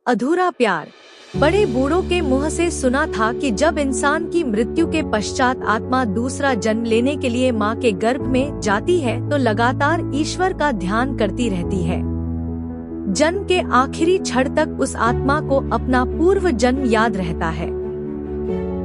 अधूरा प्यार। बड़े बूढ़ों के मुंह से सुना था कि जब इंसान की मृत्यु के पश्चात आत्मा दूसरा जन्म लेने के लिए मां के गर्भ में जाती है तो लगातार ईश्वर का ध्यान करती रहती है। जन्म के आखिरी क्षण तक उस आत्मा को अपना पूर्व जन्म याद रहता है।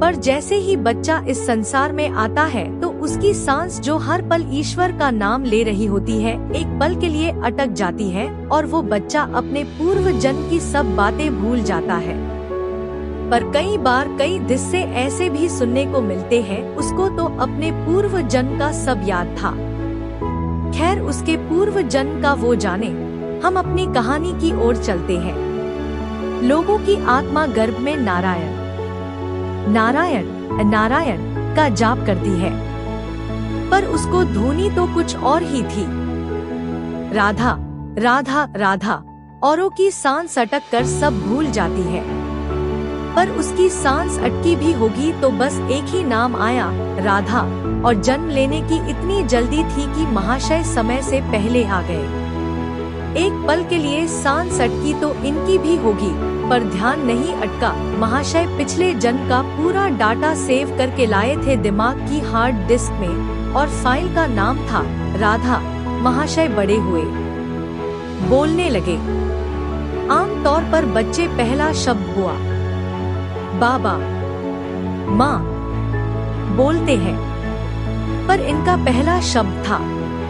पर जैसे ही बच्चा इस संसार में आता है तो उसकी सांस जो हर पल ईश्वर का नाम ले रही होती है, एक पल के लिए अटक जाती है और वो बच्चा अपने पूर्व जन्म की सब बातें भूल जाता है। पर कई बार कई किस्से ऐसे भी सुनने को मिलते हैं, उसको तो अपने पूर्व जन्म का सब याद था। खैर, उसके पूर्व जन्म का वो जाने। हम अपनी कहानी की ओर चलते हैं। लोगों की आत्मा गर्भ में नारायण नारायण का जाप करती है, पर उसको धुनी तो कुछ और ही थी। राधा राधा राधा औरों की सांस अटक कर सब भूल जाती है, पर उसकी सांस अटकी भी होगी तो बस एक ही नाम आया, राधा। और जन्म लेने की इतनी जल्दी थी कि महाशय समय से पहले आ गए। एक पल के लिए सांस अटकी तो इनकी भी होगी, पर ध्यान नहीं अटका। महाशय पिछले जन्म का पूरा डाटा सेव करके लाए थे दिमाग की हार्ड डिस्क में, और फाइल का नाम था राधा। महाशय बड़े हुए, बोलने लगे। आम तौर पर बच्चे पहला शब्द हुआ बाबा माँ बोलते हैं, पर इनका पहला शब्द था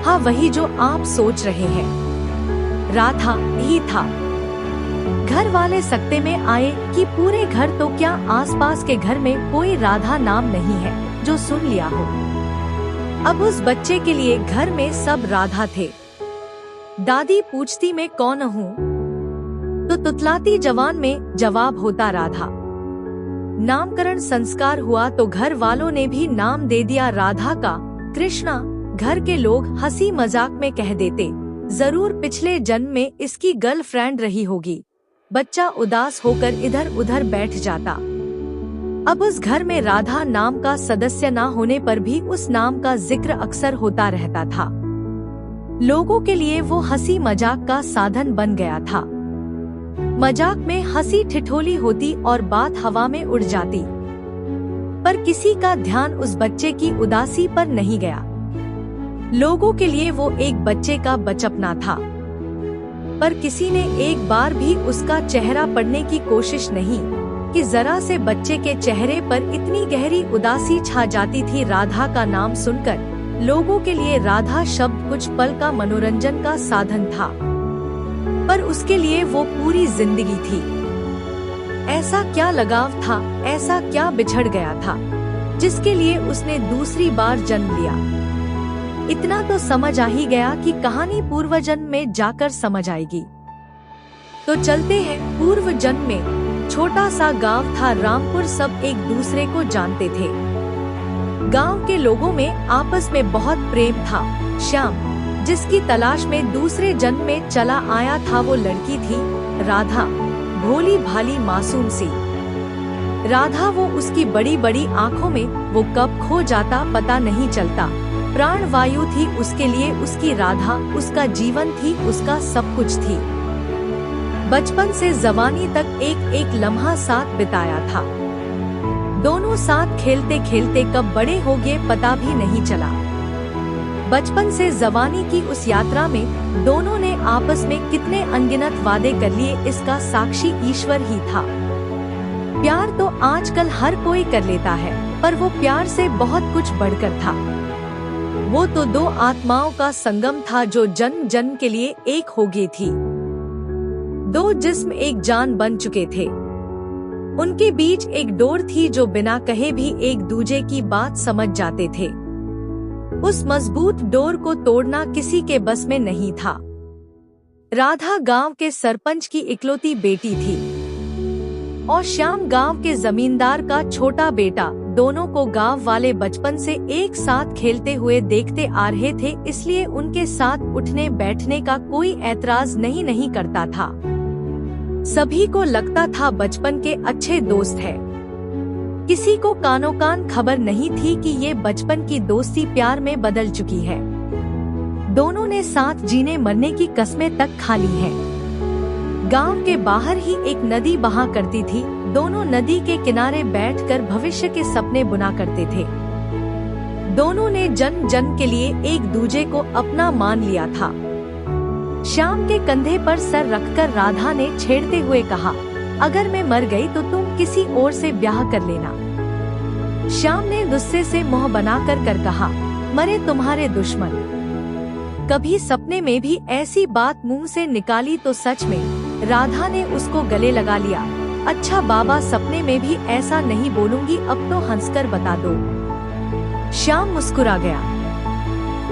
हाँ, वही जो आप सोच रहे हैं, राधा ही था। घर वाले सकते में आए कि पूरे घर तो क्या आसपास के घर में कोई राधा नाम नहीं है जो सुन लिया हो। अब उस बच्चे के लिए घर में सब राधा थे। दादी पूछती मैं कौन हूँ, तो तुतलाती जवान में जवाब होता राधा। नामकरण संस्कार हुआ तो घर वालों ने भी नाम दे दिया राधा का, कृष्णा। घर के लोग हंसी मजाक में कह देते, जरूर पिछले जन्म में इसकी गर्लफ्रेंड रही होगी। बच्चा उदास होकर इधर उधर बैठ जाता। अब उस घर में राधा नाम का सदस्य न होने पर भी उस नाम का जिक्र अक्सर होता रहता था। लोगों के लिए वो हंसी मजाक का साधन बन गया था। मजाक में हंसी ठिठोली होती और बात हवा में उड़ जाती, पर किसी का ध्यान उस बच्चे की उदासी पर नहीं गया। लोगों के लिए वो एक बच्चे का बचपना था, पर किसी ने एक बार भी उसका चेहरा पढ़ने की कोशिश नहीं कि जरा से बच्चे के चेहरे पर इतनी गहरी उदासी छा जाती थी। राधा का नाम सुनकर लोगों के लिए राधा शब्द कुछ पल का मनोरंजन का साधन था, पर उसके लिए वो पूरी जिंदगी थी। ऐसा क्या लगाव था, ऐसा क्या बिछड़ गया था जिसके लिए उसने दूसरी बार जन्म लिया। इतना तो समझ आ ही गया कि कहानी पूर्व जन्म में जाकर समझ आएगी। तो चलते हैं। पूर्व जन्म में छोटा सा गांव था रामपुर। सब एक दूसरे को जानते थे। गांव के लोगों में आपस में बहुत प्रेम था। श्याम, जिसकी तलाश में दूसरे जन्म में चला आया था, वो लड़की थी राधा, भोली भाली मासूम सी राधा। वो उसकी बड़ी बड़ी आँखों में वो कब खो जाता पता नहीं चलता। प्राण वायु थी उसके लिए उसकी राधा, उसका जीवन थी, उसका सब कुछ थी। बचपन से जवानी तक एक एक लम्हा साथ बिताया था। दोनों साथ खेलते खेलते कब बड़े हो गए पता भी नहीं चला। बचपन से जवानी की उस यात्रा में दोनों ने आपस में कितने अनगिनत वादे कर लिए, इसका साक्षी ईश्वर ही था। प्यार तो आजकल हर कोई कर लेता है, पर वो प्यार से बहुत कुछ बढ़कर था। वो तो दो आत्माओं का संगम था जो जन्म जन्म के लिए एक हो गई थी। दो जिस्म एक जान बन चुके थे। उनके बीच एक डोर थी जो बिना कहे भी एक दूजे की बात समझ जाते थे। उस मजबूत डोर को तोड़ना किसी के बस में नहीं था। राधा गांव के सरपंच की इकलौती बेटी थी और श्याम गांव के जमींदार का छोटा बेटा। दोनों को गांव वाले बचपन से एक साथ खेलते हुए देखते आ रहे थे, इसलिए उनके साथ उठने बैठने का कोई ऐतराज नहीं करता था। सभी को लगता था बचपन के अच्छे दोस्त हैं। किसी को कानों कान खबर नहीं थी कि ये बचपन की दोस्ती प्यार में बदल चुकी है। दोनों ने साथ जीने मरने की कस्में तक खा ली हैं। गांव के बाहर ही एक नदी बहा करती थी। दोनों नदी के किनारे बैठकर भविष्य के सपने बुना करते थे। दोनों ने जन्म जन्म के लिए एक दूजे को अपना मान लिया था। श्याम के कंधे पर सर रखकर राधा ने छेड़ते हुए कहा, अगर मैं मर गई तो तुम किसी और से ब्याह कर लेना। श्याम ने गुस्से से मुंह बनाकर कर कहा, मरे तुम्हारे दुश्मन। कभी सपने में भी ऐसी बात मुंह से निकाली तो सच में। राधा ने उसको गले लगा लिया। अच्छा बाबा, सपने में भी ऐसा नहीं बोलूंगी, अब तो हंसकर बता दो। श्याम मुस्कुरा गया।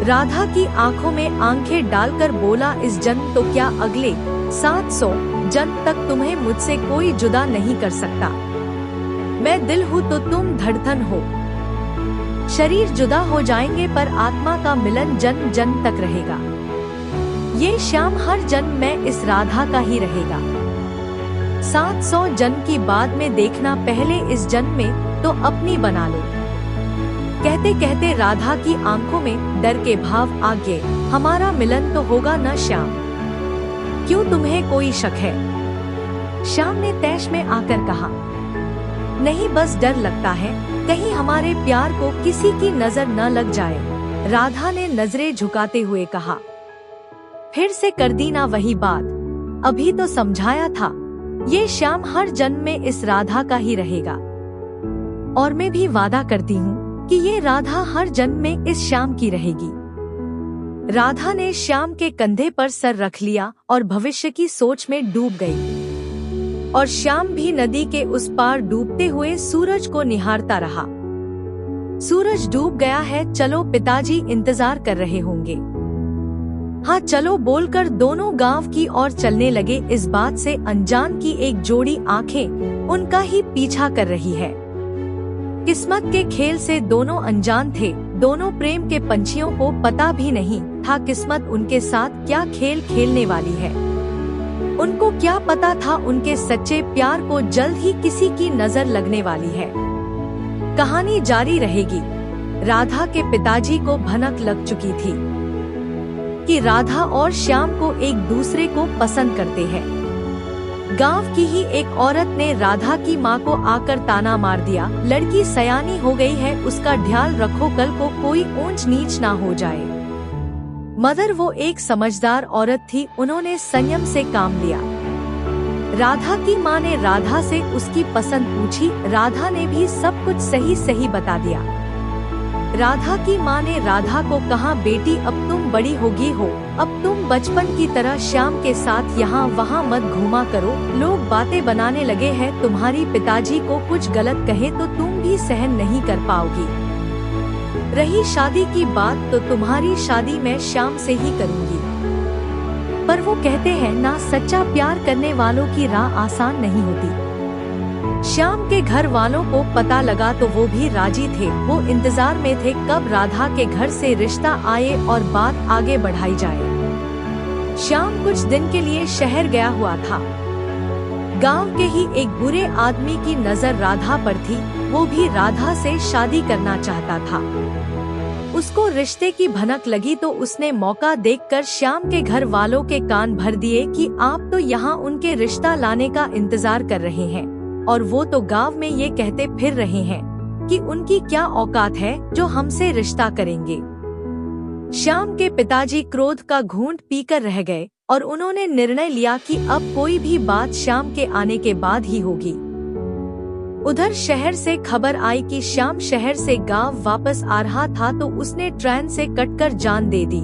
राधा की आंखों में आंखें डालकर बोला, इस जन्म तो क्या अगले 700 जन्म तक तुम्हें मुझसे कोई जुदा नहीं कर सकता। मैं दिल हूँ तो तुम धड़कन हो। शरीर जुदा हो जाएंगे पर आत्मा का मिलन जन्म जन्म तक रहेगा। ये श्याम हर जन्म में इस राधा का ही रहेगा। 700 जन्म की बाद में देखना, पहले इस जन्म में तो अपनी बना लो। कहते कहते राधा की आंखों में डर के भाव आ गए। हमारा मिलन तो होगा न श्याम, क्यों तुम्हें कोई शक है? श्याम ने तैश में आकर कहा, नहीं बस डर लगता है, कहीं हमारे प्यार को किसी की नजर न लग जाए। राधा ने नजरें झुकाते हुए कहा, फिर से कर दी ना वही बात, अभी तो समझाया था। ये श्याम हर जन्म में इस राधा का ही रहेगा, और मैं भी वादा करती हूँ कि ये राधा हर जन्म में इस श्याम की रहेगी। राधा ने श्याम के कंधे पर सर रख लिया और भविष्य की सोच में डूब गई। और श्याम भी नदी के उस पार डूबते हुए सूरज को निहारता रहा। सूरज डूब गया है, चलो पिताजी इंतजार कर रहे होंगे। हाँ चलो बोलकर दोनों गांव की ओर चलने लगे। इस बात से अनजान की एक जोड़ी आंखें उनका ही पीछा कर रही है। किस्मत के खेल से दोनों अनजान थे। दोनों प्रेम के पंछियों को पता भी नहीं था किस्मत उनके साथ क्या खेल खेलने वाली है। उनको क्या पता था उनके सच्चे प्यार को जल्द ही किसी की नजर लगने वाली है। कहानी जारी रहेगी। राधा के पिताजी को भनक लग चुकी थी कि राधा और श्याम को एक दूसरे को पसंद करते हैं। गांव की ही एक औरत ने राधा की माँ को आकर ताना मार दिया, लड़की सयानी हो गई है, उसका ध्यान रखो, कल को कोई ऊंच नीच ना हो जाए। मगर वो एक समझदार औरत थी, उन्होंने संयम से काम लिया। राधा की माँ ने राधा से उसकी पसंद पूछी, राधा ने भी सब कुछ सही सही बता दिया। राधा की माँ ने राधा को कहा, बेटी अब तुम बड़ी होगी हो, अब तुम बचपन की तरह श्याम के साथ यहाँ वहाँ मत घूमा करो। लोग बातें बनाने लगे हैं, तुम्हारी पिताजी को कुछ गलत कहे तो तुम भी सहन नहीं कर पाओगी। रही शादी की बात तो तुम्हारी शादी मैं श्याम से ही करूँगी। पर वो कहते हैं ना, सच्चा प्यार करने वालों की राह आसान नहीं होती। श्याम के घर वालों को पता लगा तो वो भी राजी थे। वो इंतजार में थे कब राधा के घर से रिश्ता आए और बात आगे बढ़ाई जाए। श्याम कुछ दिन के लिए शहर गया हुआ था। गांव के ही एक बुरे आदमी की नजर राधा पर थी। वो भी राधा से शादी करना चाहता था। उसको रिश्ते की भनक लगी तो उसने मौका देखकर श्याम के घर वालों के कान भर दिए कि आप तो यहाँ उनके रिश्ता लाने का इंतजार कर रहे हैं और वो तो गांव में ये कहते फिर रहे हैं कि उनकी क्या औकात है जो हमसे रिश्ता करेंगे। श्याम के पिताजी क्रोध का घूंट पीकर रह गए और उन्होंने निर्णय लिया कि अब कोई भी बात श्याम के आने के बाद ही होगी। उधर शहर से खबर आई कि श्याम शहर से गांव वापस आ रहा था तो उसने ट्रेन से कटकर जान दे दी।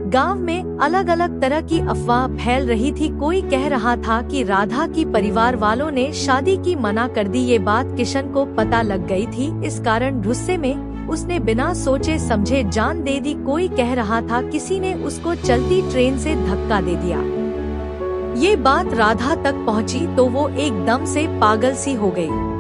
गांव में अलग अलग तरह की अफवाह फैल रही थी। कोई कह रहा था कि राधा की परिवार वालों ने शादी की मना कर दी। ये बात किशन को पता लग गई थी, इस कारण गुस्से में उसने बिना सोचे समझे जान दे दी। कोई कह रहा था किसी ने उसको चलती ट्रेन से धक्का दे दिया। ये बात राधा तक पहुंची तो वो एकदम से पागल सी हो गई।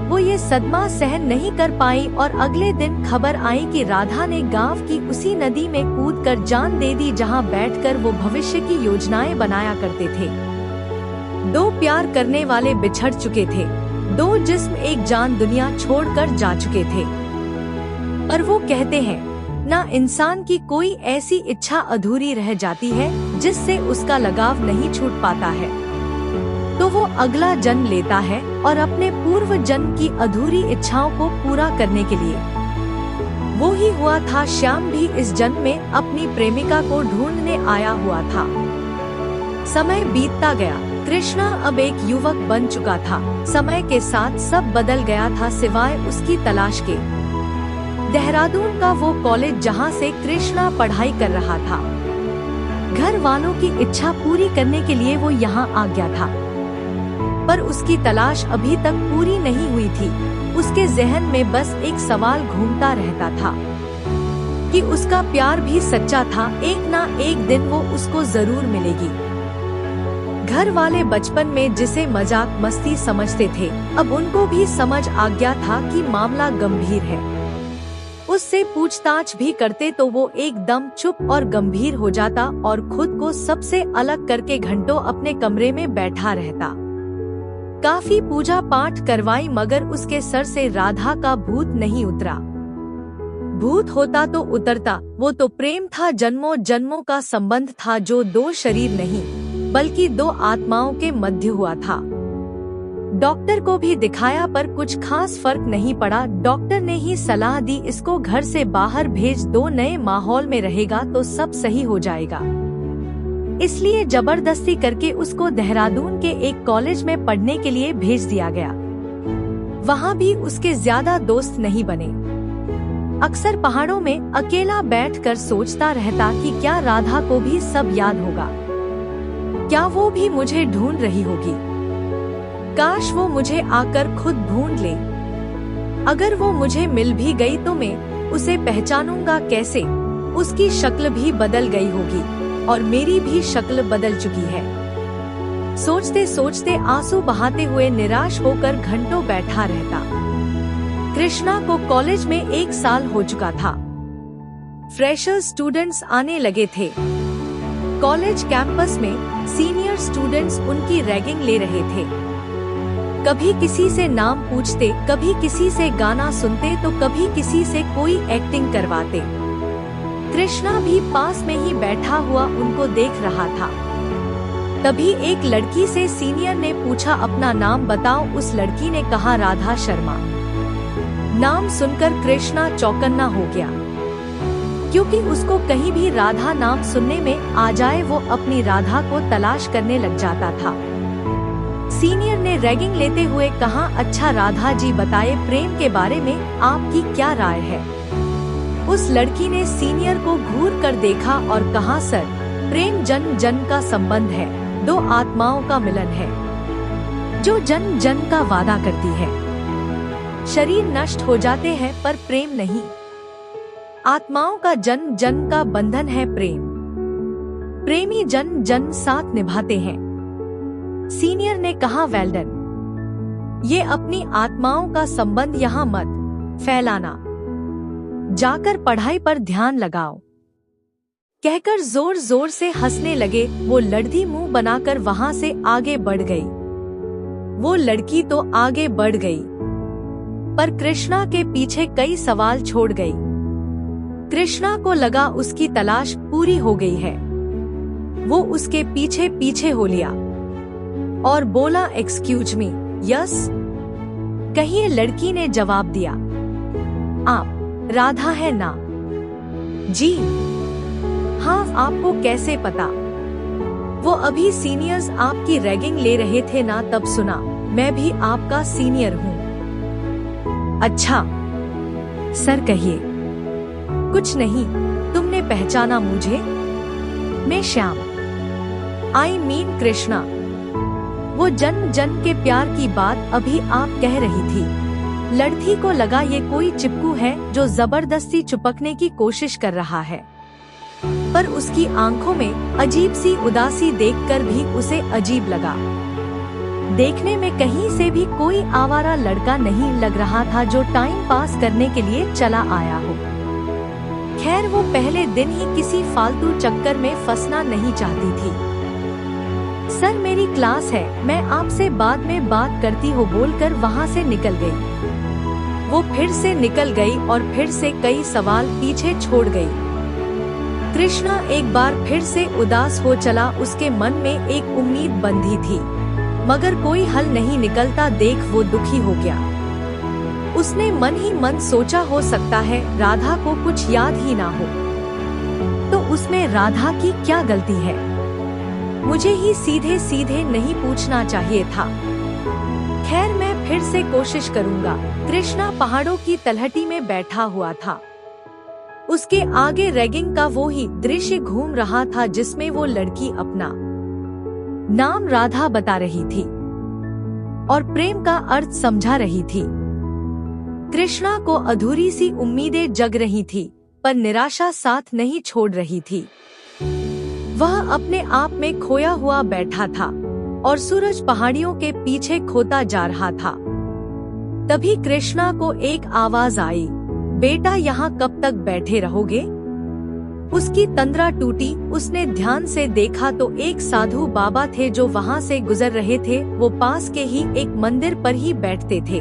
वो ये सदमा सहन नहीं कर पाई और अगले दिन खबर आई कि राधा ने गांव की उसी नदी में कूदकर जान दे दी जहां बैठकर वो भविष्य की योजनाएं बनाया करते थे। दो प्यार करने वाले बिछड़ चुके थे, दो जिस्म एक जान दुनिया छोड़कर जा चुके थे। और वो कहते हैं ना इंसान की कोई ऐसी इच्छा अधूरी रह जाती है जिससे उसका लगाव नहीं छूट पाता है, तो वो अगला जन्म लेता है और अपने पूर्व जन्म की अधूरी इच्छाओं को पूरा करने के लिए। वो ही हुआ था, श्याम भी इस जन्म में अपनी प्रेमिका को ढूंढने आया हुआ था। समय बीतता गया, कृष्णा अब एक युवक बन चुका था। समय के साथ सब बदल गया था सिवाय उसकी तलाश के। देहरादून का वो कॉलेज जहाँ से कृष्णा पढ़ाई कर रहा था, घर वालों की इच्छा पूरी करने के लिए वो यहाँ आ गया था, पर उसकी तलाश अभी तक पूरी नहीं हुई थी। उसके जहन में बस एक सवाल घूमता रहता था कि उसका प्यार भी सच्चा था, एक ना एक दिन वो उसको जरूर मिलेगी। घर वाले बचपन में जिसे मजाक मस्ती समझते थे, अब उनको भी समझ आ गया था कि मामला गंभीर है। उससे पूछताछ भी करते तो वो एकदम चुप और गंभीर हो जाता और खुद को सबसे अलग करके घंटों अपने कमरे में बैठा रहता। काफी पूजा पाठ करवाई मगर उसके सर से राधा का भूत नहीं उतरा। भूत होता तो उतरता, वो तो प्रेम था, जन्मों जन्मों का संबंध था जो दो शरीर नहीं बल्कि दो आत्माओं के मध्य हुआ था। डॉक्टर को भी दिखाया पर कुछ खास फर्क नहीं पड़ा। डॉक्टर ने ही सलाह दी, इसको घर से बाहर भेज दो, नए माहौल में रहेगा तो सब सही हो जाएगा। इसलिए जबरदस्ती करके उसको देहरादून के एक कॉलेज में पढ़ने के लिए भेज दिया गया। वहाँ भी उसके ज्यादा दोस्त नहीं बने। अक्सर पहाड़ों में अकेला बैठकर सोचता रहता कि क्या राधा को भी सब याद होगा, क्या वो भी मुझे ढूंढ रही होगी, काश वो मुझे आकर खुद ढूंढ ले। अगर वो मुझे मिल भी गई तो मैं उसे पहचानूंगा कैसे, उसकी शक्ल भी बदल गई होगी और मेरी भी शक्ल बदल चुकी है। सोचते सोचते आंसू बहाते हुए निराश होकर घंटों बैठा रहता। कृष्णा को कॉलेज में 1 साल हो चुका था। फ्रेशर स्टूडेंट्स आने लगे थे। कॉलेज कैंपस में सीनियर स्टूडेंट्स उनकी रैगिंग ले रहे थे। कभी किसी से नाम पूछते, कभी किसी से गाना सुनते तो कभी किसी से कोई एक्टिंग करवाते। कृष्णा भी पास में ही बैठा हुआ उनको देख रहा था। तभी एक लड़की से सीनियर ने पूछा, अपना नाम बताओ। उस लड़की ने कहा, राधा शर्मा। नाम सुनकर कृष्णा चौकन्ना हो गया, क्योंकि उसको कहीं भी राधा नाम सुनने में आ जाए वो अपनी राधा को तलाश करने लग जाता था। सीनियर ने रैगिंग लेते हुए कहा, अच्छा राधा जी बताइए, प्रेम के बारे में आपकी क्या राय है। उस लड़की ने सीनियर को घूर कर देखा और कहा, सर प्रेम जन्म जन्म का संबंध है, दो आत्माओं का मिलन है जो जन्म जन्म का वादा करती है। शरीर नष्ट हो जाते हैं पर प्रेम नहीं। आत्माओं का जन्म जन्म का बंधन है प्रेम। प्रेमी जन्म जन्म साथ निभाते हैं। सीनियर ने कहा, वेल डन। ये अपनी आत्माओं का संबंध यहाँ मत फैलाना, जाकर पढ़ाई पर ध्यान लगाओ, कहकर जोर जोर से हंसने लगे। वो लड़की मुंह बनाकर वहाँ से आगे बढ़ गई। वो लड़की तो आगे बढ़ गई पर कृष्णा के पीछे कई सवाल छोड़ गई। कृष्णा को लगा उसकी तलाश पूरी हो गई है। वो उसके पीछे पीछे हो लिया और बोला, एक्सक्यूज मी, यस कहिए। लड़की ने जवाब दिया, आप राधा है ना? जी हाँ। आपको कैसे पता? वो अभी सीनियर्स आपकी रैगिंग ले रहे थे ना, तब सुना। मैं भी आपका सीनियर हूँ। अच्छा सर कहिए। कुछ नहीं, तुमने पहचाना मुझे? मैं श्याम, आई मीन कृष्णा। वो जन्म जन्म के प्यार की बात अभी आप कह रही थी। लड़की को लगा ये कोई चिपकू है जो जबरदस्ती चिपकने की कोशिश कर रहा है, पर उसकी आंखों में अजीब सी उदासी देखकर भी उसे अजीब लगा। देखने में कहीं से भी कोई आवारा लड़का नहीं लग रहा था जो टाइम पास करने के लिए चला आया हो। खैर वो पहले दिन ही किसी फालतू चक्कर में फंसना नहीं चाहती थी। सर मेरी क्लास है, मैं आपसे बाद में बात करती हूँ बोलकर वहाँ से निकल गई। वो फिर से निकल गई और फिर से कई सवाल पीछे छोड़ गई। कृष्णा एक बार फिर से उदास हो चला। उसके मन में एक उम्मीद बंधी थी, मगर कोई हल नहीं निकलता देख वो दुखी हो गया। उसने मन ही मन सोचा, हो सकता है राधा को कुछ याद ही ना हो, तो उसमें राधा की क्या गलती है? मुझे ही सीधे सीधे नहीं पूछना चाहिए था। खैर, मैं फिर से कोशिश करूंगा। कृष्णा पहाड़ों की तलहटी में बैठा हुआ था। उसके आगे रैगिंग का वो ही दृश्य घूम रहा था जिसमें वो लड़की अपना नाम राधा बता रही थी और प्रेम का अर्थ समझा रही थी। कृष्णा को अधूरी सी उम्मीदें जग रही थी, पर निराशा साथ नहीं छोड़ रही थी। वह अपने आप में खोया हुआ बैठा था और सूरज पहाड़ियों के पीछे खोता जा रहा था। तभी कृष्णा को एक आवाज आई, बेटा यहाँ कब तक बैठे रहोगे? उसकी तंद्रा टूटी। उसने ध्यान से देखा तो एक साधु बाबा थे जो वहाँ से गुजर रहे थे। वो पास के ही एक मंदिर पर ही बैठते थे।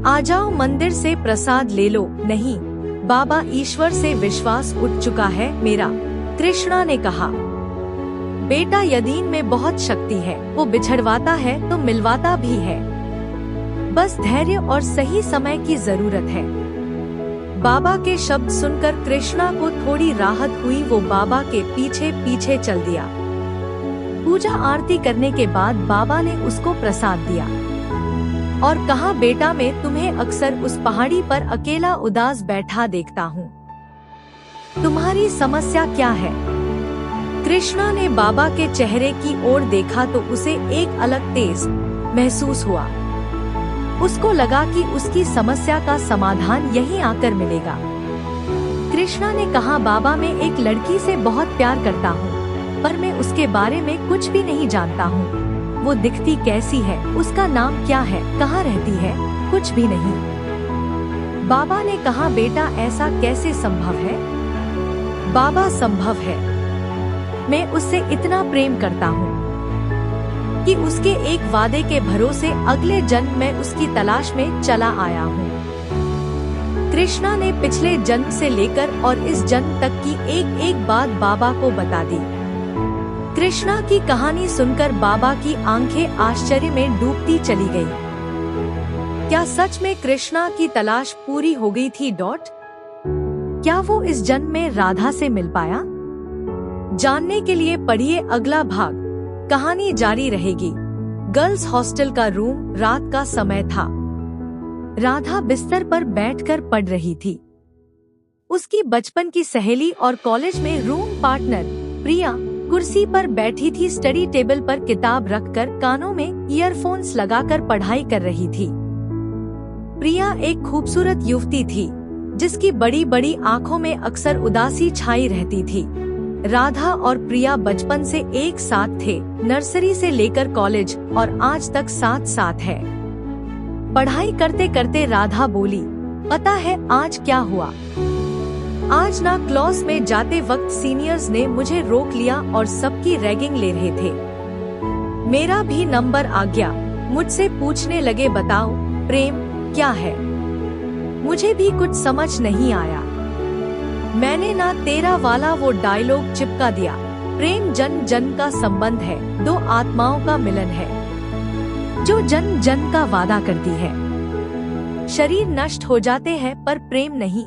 आ जाओ, मंदिर से प्रसाद ले लो। नहीं बाबा, ईश्वर से विश्वास उठ चुका है मेरा, कृष्णा ने कहा। बेटा, यदीन में बहुत शक्ति है, वो बिछड़वाता है तो मिलवाता भी है। बस धैर्य और सही समय की जरूरत है। बाबा के शब्द सुनकर कृष्णा को थोड़ी राहत हुई। वो बाबा के पीछे पीछे चल दिया। पूजा आरती करने के बाद बाबा ने उसको प्रसाद दिया और कहा, बेटा मैं तुम्हें अक्सर उस पहाड़ी पर अकेला उदास बैठा देखता हूँ। तुम्हारी समस्या क्या है? कृष्णा ने बाबा के चेहरे की ओर देखा तो उसे एक अलग तेज महसूस हुआ। उसको लगा कि उसकी समस्या का समाधान यहीं आकर मिलेगा। कृष्णा ने कहा, बाबा मैं एक लड़की से बहुत प्यार करता हूँ, पर मैं उसके बारे में कुछ भी नहीं जानता हूँ। वो दिखती कैसी है, उसका नाम क्या है, कहाँ रहती है, कुछ भी नहीं। बाबा ने कहा, बेटा ऐसा कैसे संभव है? बाबा, संभव है। मैं उससे इतना प्रेम करता हूँ कि उसके एक वादे के भरोसे अगले जन्म में उसकी तलाश में चला आया हूँ। कृष्णा ने पिछले जन्म से लेकर और इस जन्म तक की एक एक बात बाबा को बता दी। कृष्णा की कहानी सुनकर बाबा की आंखें आश्चर्य में डूबती चली गई। क्या सच में कृष्णा की तलाश पूरी हो गई थी? क्या वो इस जन्म में राधा से मिल पाया? जानने के लिए पढ़िए अगला भाग। कहानी जारी रहेगी। गर्ल्स हॉस्टल का रूम, रात का समय था। राधा बिस्तर पर बैठकर पढ़ रही थी। उसकी बचपन की सहेली और कॉलेज में रूम पार्टनर प्रिया कुर्सी पर बैठी थी। स्टडी टेबल पर किताब रखकर कानों में ईयरफोन्स लगाकर पढ़ाई कर रही थी। प्रिया एक खूबसूरत युवती थी जिसकी बड़ी बड़ी आंखों में अक्सर उदासी छाई रहती थी। राधा और प्रिया बचपन से एक साथ थे, नर्सरी से लेकर कॉलेज, और आज तक साथ साथ है। पढ़ाई करते करते राधा बोली, पता है आज क्या हुआ? आज ना क्लास में जाते वक्त सीनियर्स ने मुझे रोक लिया और सबकी रैगिंग ले रहे थे। मेरा भी नंबर आ गया। मुझसे पूछने लगे, बताओ प्रेम क्या है? मुझे भी कुछ समझ नहीं आया। मैंने ना तेरा वाला वो डायलॉग चिपका दिया, प्रेम जन्म जन्म का संबंध है, दो आत्माओं का मिलन है जो जन्म जन्म का वादा करती है। शरीर नष्ट हो जाते हैं पर प्रेम नहीं।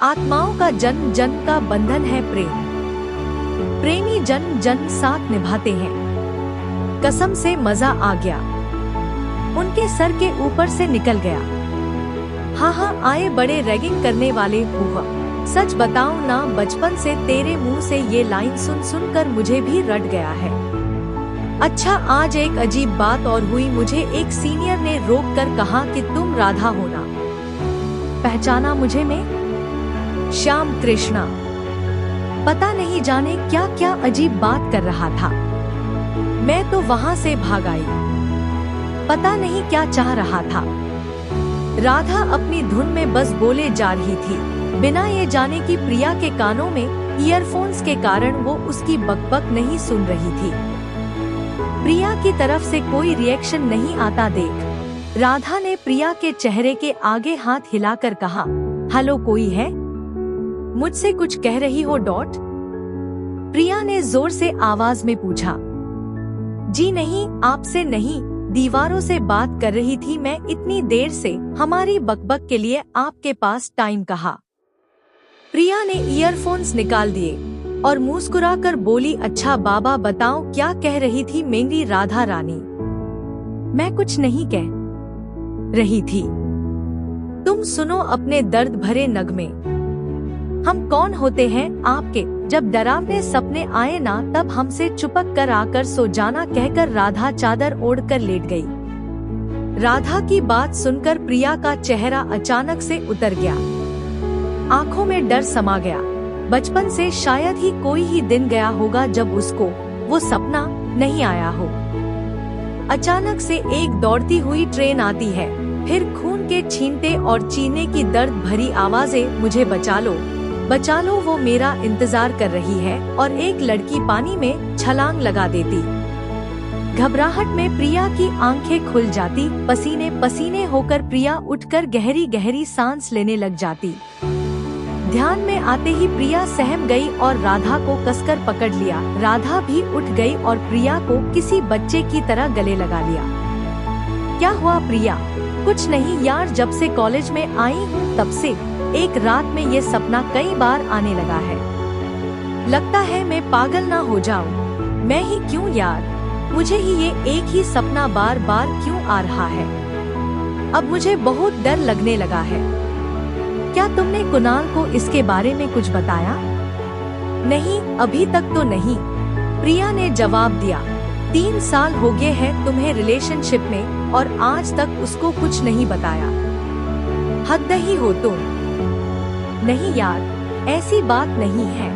आत्माओं का जन्म जन्म का बंधन है प्रेम। प्रेमी जन्म जन्म साथ निभाते हैं। कसम से मजा आ गया। उनके सर के ऊपर से निकल गया। हाँ आए बड़े रैगिंग करने वाले हुआ। सच बताऊं ना, बचपन से तेरे मुंह से ये लाइन सुन सुन कर मुझे भी रट गया है। अच्छा, आज एक अजीब बात और हुई। मुझे एक सीनियर ने रोक कर कहा कि तुम राधा हो ना? पहचाना मुझे? मैं श्याम कृष्णा। पता नहीं जाने क्या क्या अजीब बात कर रहा था। मैं तो वहाँ से भाग आई। पता नहीं क्या चाह रहा था। राधा अपनी धुन में बस बोले जा रही थी, बिना ये जाने कि प्रिया के कानों में ईयरफोन्स के कारण वो उसकी बकबक नहीं सुन रही थी। प्रिया की तरफ से कोई रिएक्शन नहीं आता देख राधा ने प्रिया के चेहरे के आगे हाथ हिलाकर कहा, हेलो, कोई है? मुझसे कुछ कह रही हो? प्रिया ने जोर से आवाज में पूछा। जी नहीं, आपसे नहीं, दीवारों से बात कर रही थी मैं इतनी देर से। हमारी बकबक के लिए आपके पास टाइम कहा। प्रिया ने ईयरफोन्स निकाल दिए और मुस्कुराकर बोली, अच्छा बाबा बताओ क्या कह रही थी मेरी राधा रानी? मैं कुछ नहीं कह रही थी, तुम सुनो अपने दर्द भरे नगमे। हम कौन होते हैं आपके? जब डरावने सपने आए ना तब हमसे चिपक कर आकर सो जाना, कहकर राधा चादर ओढ़कर लेट गई। राधा की बात सुनकर प्रिया का चेहरा अचानक से उतर गया, आंखों में डर समा गया। बचपन से शायद ही कोई ही दिन गया होगा जब उसको वो सपना नहीं आया हो। अचानक से एक दौड़ती हुई ट्रेन आती है, फिर खून के छींटे और चीने की दर्द भरी आवाजें, मुझे बचा लो बचा लो, वो मेरा इंतजार कर रही है। और एक लड़की पानी में छलांग लगा देती। घबराहट में प्रिया की आंखें खुल जाती, पसीने पसीने होकर प्रिया उठकर गहरी गहरी सांस लेने लग जाती। ध्यान में आते ही प्रिया सहम गई और राधा को कसकर पकड़ लिया। राधा भी उठ गई और प्रिया को किसी बच्चे की तरह गले लगा लिया। क्या हुआ प्रिया? कुछ नहीं यार, जब से कॉलेज में आई हूँ तब से एक रात में ये सपना कई बार आने लगा है। लगता है मैं पागल ना हो जाऊं। मैं ही क्यों यार, मुझे ही ये एक ही सपना बार बार क्यों आ रहा है? अब मुझे बहुत डर लगने लगा है। क्या तुमने कुणाल को इसके बारे में कुछ बताया? नहीं, अभी तक तो नहीं, प्रिया ने जवाब दिया। 3 साल हो गए हैं तुम्हें रिलेशनशिप में और आज तक उसको कुछ नहीं बताया। हद ही हो तुम। नहीं यार, ऐसी बात नहीं है।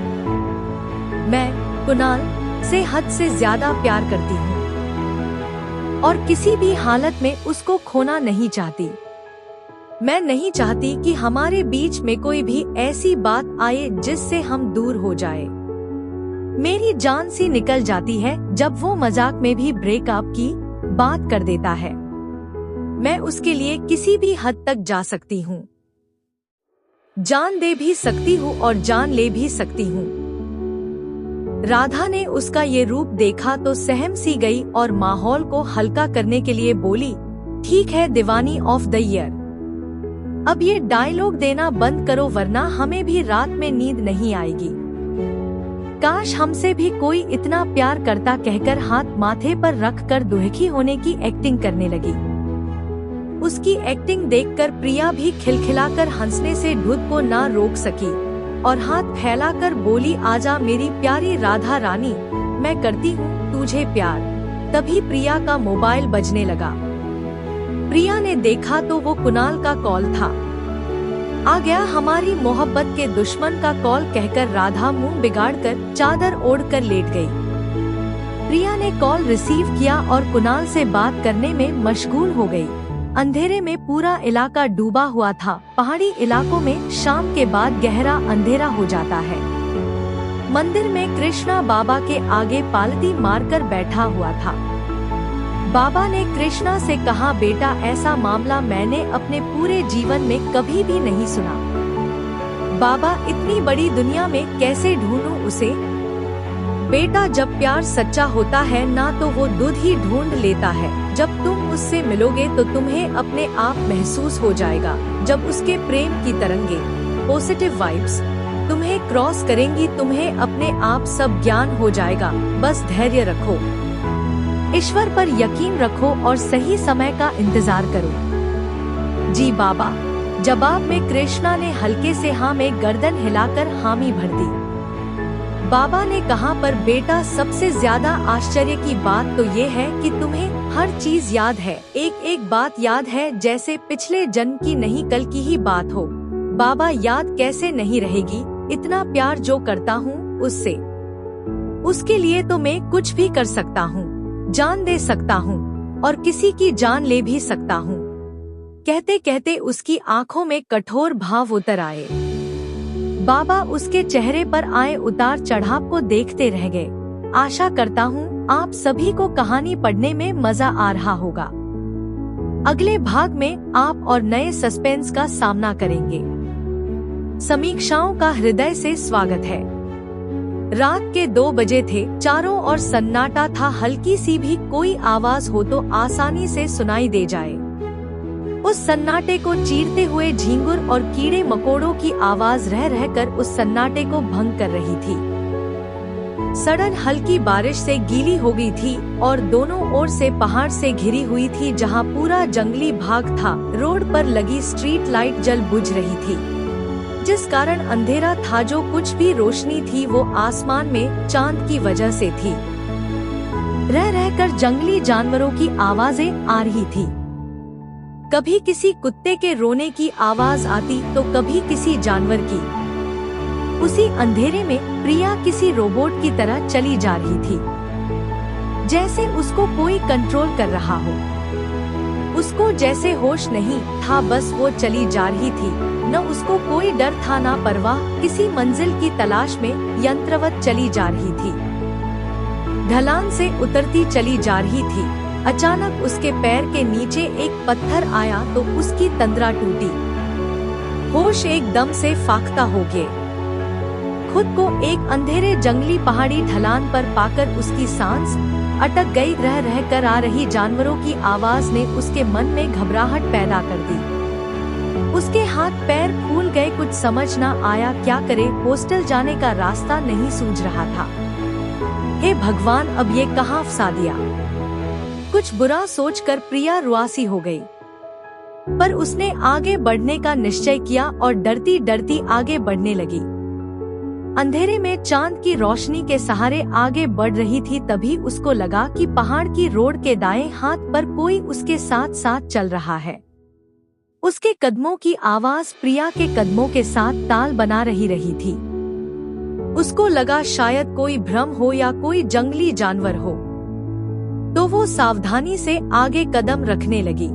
मैं कुणाल से हद से ज्यादा प्यार करती हूँ और किसी भी हालत में उसको खोना नहीं चाहती। मैं नहीं चाहती कि हमारे बीच में कोई भी ऐसी बात आए जिससे हम दूर हो जाए। मेरी जान सी निकल जाती है जब वो मजाक में भी ब्रेकअप की बात कर देता है। मैं उसके लिए किसी भी हद तक जा सकती हूँ, जान दे भी सकती हूँ और जान ले भी सकती हूँ। राधा ने उसका ये रूप देखा तो सहम सी गई और माहौल को हल्का करने के लिए बोली, ठीक है दीवानी ऑफ द ईयर, अब ये डायलॉग देना बंद करो वरना हमें भी रात में नींद नहीं आएगी। काश हमसे भी कोई इतना प्यार करता, कहकर हाथ माथे पर रखकर दुखी होने की एक्टिंग करने लगी। उसकी एक्टिंग देखकर प्रिया भी खिलखिलाकर हंसने से खुद को ना रोक सकी और हाथ फैलाकर बोली, आजा मेरी प्यारी राधा रानी, मैं करती हूँ तुझे प्यार। तभी प्रिया का मोबाइल बजने लगा। प्रिया ने देखा तो वो कुणाल का कॉल था। आ गया हमारी मोहब्बत के दुश्मन का कॉल, कहकर राधा मुंह बिगाड़कर चादर ओढ़कर लेट गई। प्रिया ने कॉल रिसीव किया और कुणाल से बात करने में मशगूल हो गई। अंधेरे में पूरा इलाका डूबा हुआ था। पहाड़ी इलाकों में शाम के बाद गहरा अंधेरा हो जाता है। मंदिर में कृष्णा बाबा के आगे पालती मारकर बैठा हुआ था। बाबा ने कृष्णा से कहा, बेटा ऐसा मामला मैंने अपने पूरे जीवन में कभी भी नहीं सुना। बाबा, इतनी बड़ी दुनिया में कैसे ढूंढूं उसे? बेटा, जब प्यार सच्चा होता है ना तो वो दूध ही ढूंढ लेता है। जब तुम उससे मिलोगे तो तुम्हें अपने आप महसूस हो जाएगा। जब उसके प्रेम की तरंगे, पॉजिटिव वाइब्स तुम्हें क्रॉस करेंगी, तुम्हें अपने आप सब ज्ञान हो जाएगा। बस धैर्य रखो, ईश्वर पर यकीन रखो और सही समय का इंतजार करो। जी बाबा, जवाब में कृष्णा ने हल्के से हाँ में गर्दन हिलाकर हामी भर दी। बाबा ने कहा, पर बेटा सबसे ज्यादा आश्चर्य की बात तो ये है कि तुम्हें हर चीज याद है, एक एक बात याद है जैसे पिछले जन्म की नहीं कल की ही बात हो। बाबा, याद कैसे नहीं रहेगी? इतना प्यार जो करता हूँ उससे, उसके लिए तो मैं कुछ भी कर सकता हूँ, जान दे सकता हूँ और किसी की जान ले भी सकता हूँ। कहते कहते उसकी आंखों में कठोर भाव उतर आए। बाबा उसके चेहरे पर आए उतार चढ़ाव को देखते रह गए। आशा करता हूँ आप सभी को कहानी पढ़ने में मजा आ रहा होगा। अगले भाग में आप और नए सस्पेंस का सामना करेंगे। समीक्षाओं का हृदय से स्वागत है। रात के 2 बजे थे, चारों ओर सन्नाटा था। हल्की सी भी कोई आवाज हो तो आसानी से सुनाई दे जाए। उस सन्नाटे को चीरते हुए झींगुर और कीड़े मकोड़ों की आवाज रह रहकर उस सन्नाटे को भंग कर रही थी। सड़न हल्की बारिश से गीली हो गई थी और दोनों ओर से पहाड़ से घिरी हुई थी, जहां पूरा जंगली भाग था। रोड पर लगी स्ट्रीट लाइट जल बुझ रही थी, जिस कारण अंधेरा था। जो कुछ भी रोशनी थी वो आसमान में चांद की वजह से थी। रह रहकर जंगली जानवरों की आवाजें आ रही थी। कभी किसी कुत्ते के रोने की आवाज आती तो कभी किसी जानवर की। उसी अंधेरे में प्रिया किसी रोबोट की तरह चली जा रही थी, जैसे उसको कोई कंट्रोल कर रहा हो। उसको जैसे होश नहीं था, बस वो चली जा रही थी। न उसको कोई डर था न परवाह, किसी मंजिल की तलाश में यंत्रवत चली जा रही थी। ढलान से उतरती चली जा रही थी। अचानक उसके पैर के नीचे एक पत्थर आया तो उसकी तंद्रा टूटी। होश एकदम से फाख्ता हो गए। खुद को एक अंधेरे जंगली पहाड़ी ढलान पर पाकर उसकी सांस अटक गई। रह रहकर आ रही जानवरों की आवाज ने उसके मन में घबराहट पैदा कर दी। उसके हाथ पैर फूल गए, कुछ समझ न आया क्या करे। हॉस्टल जाने का रास्ता नहीं सूझ रहा था। हे भगवान, अब ये कहाँ फंसा दिया। कुछ बुरा सोचकर प्रिया रुआसी हो गई, पर उसने आगे बढ़ने का निश्चय किया और डरती डरती आगे बढ़ने लगी। अंधेरे में चांद की रोशनी के सहारे आगे बढ़ रही थी। तभी उसको लगा कि पहाड़ की रोड के दाएं हाथ पर कोई उसके साथ साथ चल रहा है। उसके कदमों की आवाज प्रिया के कदमों के साथ ताल बना रही थी। उसको लगा शायद कोई भ्रम हो या कोई जंगली जानवर हो, तो वो सावधानी से आगे कदम रखने लगी।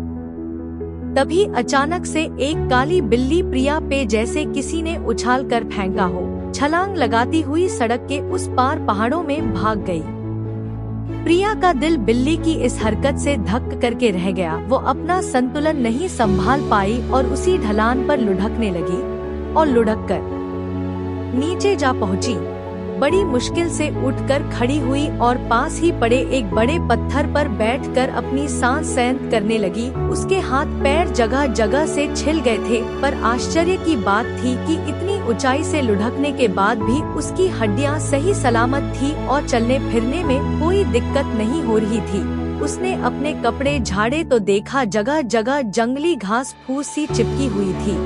तभी अचानक से एक काली बिल्ली प्रिया पे जैसे किसी ने उछाल कर फेंका हो, छलांग लगाती हुई सड़क के उस पार पहाड़ों में भाग गई। प्रिया का दिल बिल्ली की इस हरकत से धक्क करके रह गया। वो अपना संतुलन नहीं संभाल पाई और उसी ढलान पर लुढ़कने लगी और लुढ़क कर नीचे जा पहुंची। बड़ी मुश्किल से उठकर खड़ी हुई और पास ही पड़े एक बड़े पत्थर पर बैठकर अपनी सांस संयत करने लगी। उसके हाथ पैर जगह जगह से छिल गए थे, पर आश्चर्य की बात थी कि इतनी ऊंचाई से लुढ़कने के बाद भी उसकी हड्डियां सही सलामत थी और चलने फिरने में कोई दिक्कत नहीं हो रही थी। उसने अपने कपड़े झाड़े तो देखा जगह जगह जंगली घास फूस सी चिपकी हुई थी।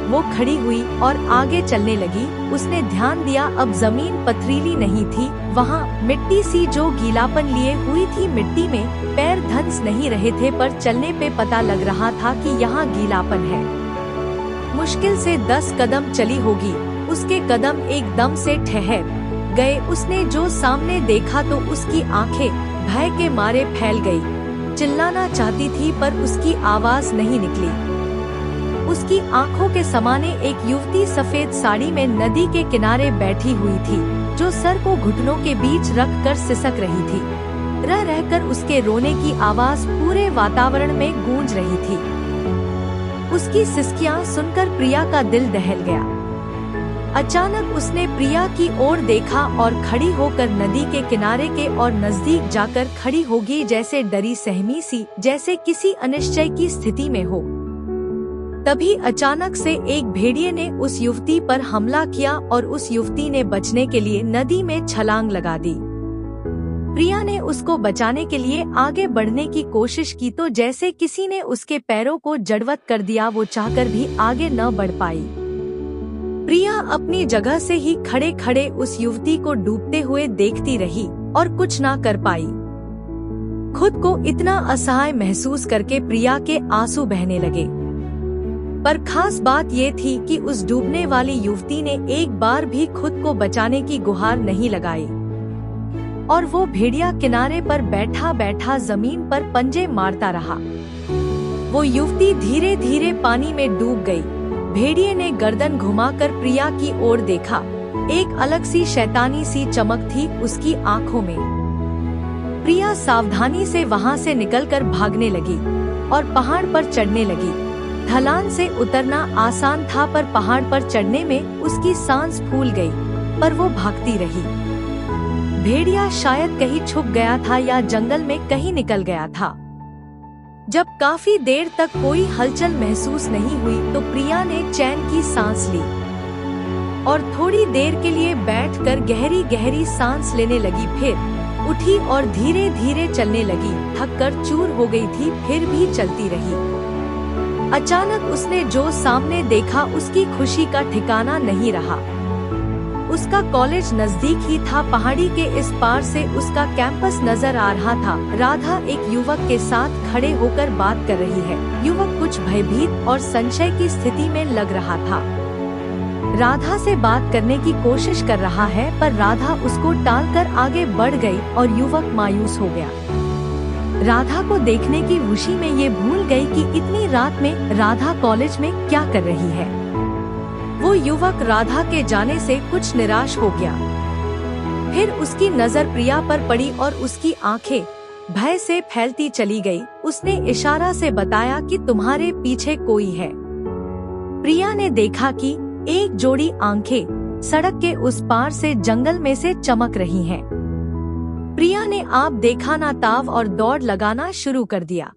वो खड़ी हुई और आगे चलने लगी। उसने ध्यान दिया अब जमीन पथरीली नहीं थी, वहाँ मिट्टी सी जो गीलापन लिए हुई थी। मिट्टी में पैर धंस नहीं रहे थे, पर चलने पे पता लग रहा था कि यहाँ गीलापन है। मुश्किल से 10 कदम चली होगी, उसके कदम एकदम से ठहर गए। उसने जो सामने देखा तो उसकी आंखें भय के मारे फैल गई। चिल्लाना चाहती थी पर उसकी आवाज नहीं निकली। उसकी आंखों के समाने एक युवती सफेद साड़ी में नदी के किनारे बैठी हुई थी, जो सर को घुटनों के बीच रखकर सिसक रही थी। रह रहकर उसके रोने की आवाज पूरे वातावरण में गूंज रही थी। उसकी सिसकियां सुनकर प्रिया का दिल दहल गया। अचानक उसने प्रिया की ओर देखा और खड़ी होकर नदी के किनारे के और नजदीक जाकर खड़ी होगी, जैसे डरी सहमी सी, जैसे किसी अनिश्चय की स्थिति में हो। तभी अचानक से एक भेड़िए ने उस युवती पर हमला किया और उस युवती ने बचने के लिए नदी में छलांग लगा दी। प्रिया ने उसको बचाने के लिए आगे बढ़ने की कोशिश की तो जैसे किसी ने उसके पैरों को जड़वत कर दिया। वो चाहकर भी आगे न बढ़ पाई। प्रिया अपनी जगह से ही खड़े खड़े उस युवती को डूबते हुए देखती रही और कुछ ना कर पाई। खुद को इतना असहाय महसूस करके प्रिया के आंसू बहने लगे। पर खास बात ये थी कि उस डूबने वाली युवती ने एक बार भी खुद को बचाने की गुहार नहीं लगाई और वो भेड़िया किनारे पर बैठा बैठा जमीन पर पंजे मारता रहा। वो युवती धीरे धीरे पानी में डूब गई। भेड़िए ने गर्दन घुमाकर प्रिया की ओर देखा। एक अलग सी शैतानी सी चमक थी उसकी आंखों में। प्रिया सावधानी से वहाँ से निकलकर भागने लगी और पहाड़ पर चढ़ने लगी। ढलान से उतरना आसान था पर पहाड़ पर चढ़ने में उसकी सांस फूल गई, पर वो भागती रही। भेड़िया शायद कहीं छुप गया था या जंगल में कहीं निकल गया था। जब काफी देर तक कोई हलचल महसूस नहीं हुई तो प्रिया ने चैन की सांस ली और थोड़ी देर के लिए बैठकर गहरी गहरी सांस लेने लगी। फिर उठी और धीरे धीरे चलने लगी। थककर चूर हो गई थी, फिर भी चलती रही। अचानक उसने जो सामने देखा उसकी खुशी का ठिकाना नहीं रहा। उसका कॉलेज नजदीक ही था। पहाड़ी के इस पार से उसका कैंपस नजर आ रहा था। राधा एक युवक के साथ खड़े होकर बात कर रही है। युवक कुछ भयभीत और संशय की स्थिति में लग रहा था। राधा से बात करने की कोशिश कर रहा है पर राधा उसको टालकर आगे बढ़ गई और युवक मायूस हो गया। राधा को देखने की खुशी में ये भूल गई कि इतनी रात में राधा कॉलेज में क्या कर रही है। वो युवक राधा के जाने से कुछ निराश हो गया। फिर उसकी नजर प्रिया पर पड़ी और उसकी आंखें भय से फैलती चली गई। उसने इशारा से बताया कि तुम्हारे पीछे कोई है। प्रिया ने देखा कि एक जोड़ी आंखें सड़क के उस पार से जंगल में से चमक रही हैं। प्रिया ने आप देखा ना ताव और दौड़ लगाना शुरू कर दिया।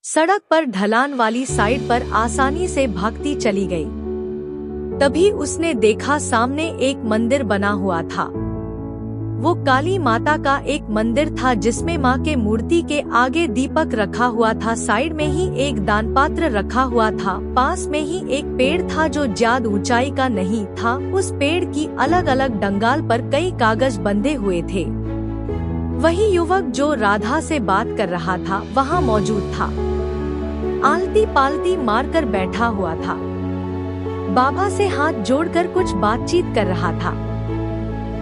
सड़क पर ढलान वाली साइड पर आसानी से भागती चली गई। तभी उसने देखा सामने एक मंदिर बना हुआ था। वो काली माता का एक मंदिर था जिसमें माँ के मूर्ति के आगे दीपक रखा हुआ था। साइड में ही एक दान पात्र रखा हुआ था। पास में ही एक पेड़ था जो ज्यादा ऊंचाई का नहीं था। उस पेड़ की अलग अलग डंगाल पर कई कागज बंधे हुए थे। वही युवक जो राधा से बात कर रहा था वहाँ मौजूद था। आलती पालती मारकर बैठा हुआ था। बाबा से हाथ जोड़कर कुछ बातचीत कर रहा था।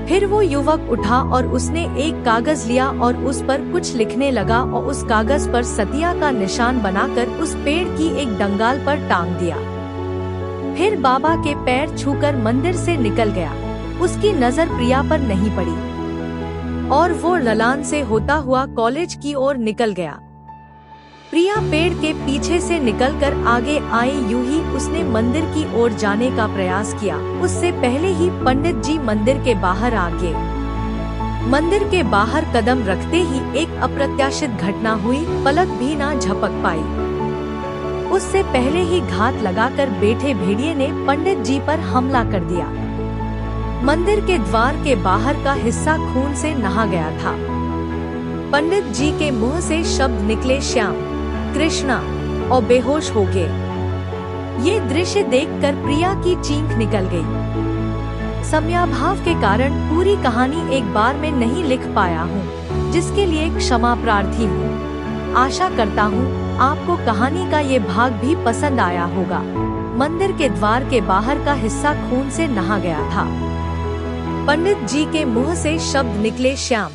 फिर वो युवक उठा और उसने एक कागज लिया और उस पर कुछ लिखने लगा और उस कागज पर सतिया का निशान बनाकर उस पेड़ की एक डंगाल पर टांग दिया। फिर बाबा के पैर छूकर मंदिर से निकल गया। उसकी नजर प्रिया पर नहीं पड़ी और वो ढलान से होता हुआ कॉलेज की ओर निकल गया। प्रिया पेड़ के पीछे से निकलकर आगे आई। यूं ही उसने मंदिर की ओर जाने का प्रयास किया। उससे पहले ही पंडित जी मंदिर के बाहर आ गए। मंदिर के बाहर कदम रखते ही एक अप्रत्याशित घटना हुई। पलक भी ना झपक पाई। उससे पहले ही घात लगाकर बैठे भेड़िए ने पंडित जी पर हमला कर दिया। मंदिर के द्वार के बाहर का हिस्सा खून से नहा गया था। पंडित जी के मुंह से शब्द निकले, श्याम, कृष्णा, और बेहोश हो गए। ये दृश्य देखकर प्रिया की चीख निकल गई। समयाभाव के कारण पूरी कहानी एक बार में नहीं लिख पाया हूँ, जिसके लिए क्षमा प्रार्थी हूँ। आशा करता हूँ आपको कहानी का ये भाग भी पसंद आया होगा। मंदिर के द्वार के बाहर का हिस्सा खून से नहा गया था। पंडित जी के मुंह से शब्द निकले, श्याम,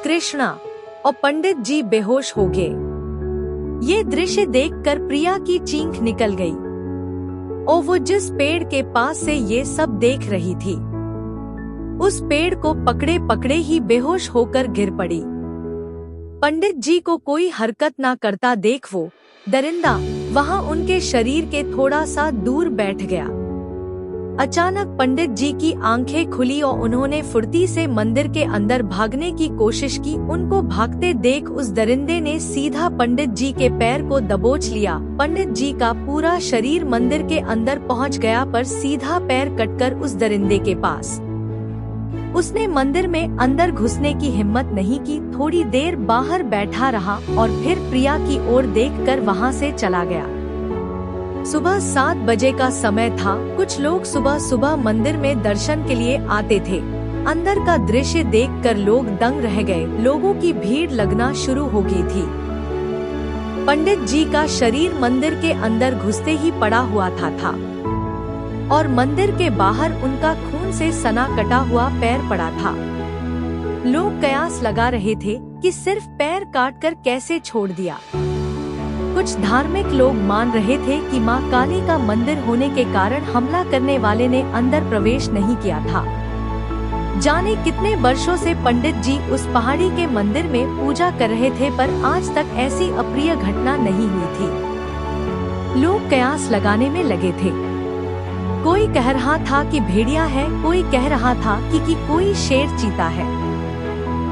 कृष्णा, और पंडित जी बेहोश हो गए। ये दृश्य देखकर प्रिया की चीख निकल गई और वो जिस पेड़ के पास से ये सब देख रही थी उस पेड़ को पकड़े पकड़े ही बेहोश होकर गिर पड़ी। पंडित जी को कोई हरकत ना करता देख वो दरिंदा वहाँ उनके शरीर के थोड़ा सा दूर बैठ गया। अचानक पंडित जी की आंखें खुली और उन्होंने फुर्ती से मंदिर के अंदर भागने की कोशिश की। उनको भागते देख उस दरिंदे ने सीधा पंडित जी के पैर को दबोच लिया। पंडित जी का पूरा शरीर मंदिर के अंदर पहुंच गया पर सीधा पैर कटकर उस दरिंदे के पास। उसने मंदिर में अंदर घुसने की हिम्मत नहीं की। थोड़ी देर बाहर बैठा रहा और फिर प्रिया की ओर देखकर वहां से चला गया। सुबह 7 बजे का समय था। कुछ लोग सुबह सुबह मंदिर में दर्शन के लिए आते थे। अंदर का दृश्य देखकर लोग दंग रह गए। लोगों की भीड़ लगना शुरू हो गई थी। पंडित जी का शरीर मंदिर के अंदर घुसते ही पड़ा हुआ था और मंदिर के बाहर उनका खून से सना कटा हुआ पैर पड़ा था। लोग कयास लगा रहे थे कि सिर्फ पैर काटकर कैसे छोड़ दिया। कुछ धार्मिक लोग मान रहे थे कि मां काली का मंदिर होने के कारण हमला करने वाले ने अंदर प्रवेश नहीं किया था। जाने कितने वर्षों से पंडित जी उस पहाड़ी के मंदिर में पूजा कर रहे थे, पर आज तक ऐसी अप्रिय घटना नहीं हुई थी। लोग कयास लगाने में लगे थे। कोई कह रहा था कि भेड़िया है, कोई कह रहा था कि कोई शेर चीता है,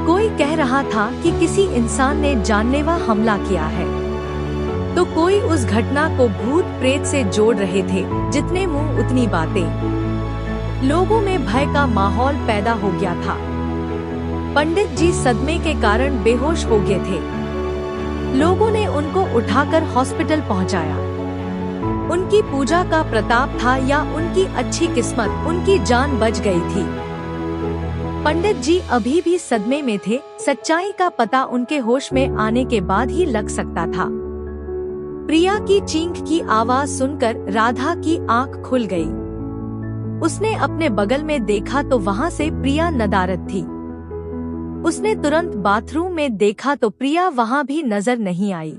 कोई कह रहा था कि किसी इंसान ने जानलेवा हमला किया है, तो कोई उस घटना को भूत प्रेत से जोड़ रहे थे। जितने मुंह उतनी बातें। लोगों में भय का माहौल पैदा हो गया था। पंडित जी सदमे के कारण बेहोश हो गए थे। लोगों ने उनको उठाकर हॉस्पिटल पहुंचाया। उनकी पूजा का प्रताप था या उनकी अच्छी किस्मत, उनकी जान बच गई थी। पंडित जी अभी भी सदमे में थे। सच्चाई का पता उनके होश में आने के बाद ही लग सकता था। प्रिया की चींख की आवाज सुनकर राधा की आंख खुल गई। उसने अपने बगल में देखा तो वहाँ से प्रिया नदारद थी। उसने तुरंत बाथरूम में देखा तो प्रिया वहाँ भी नजर नहीं आई।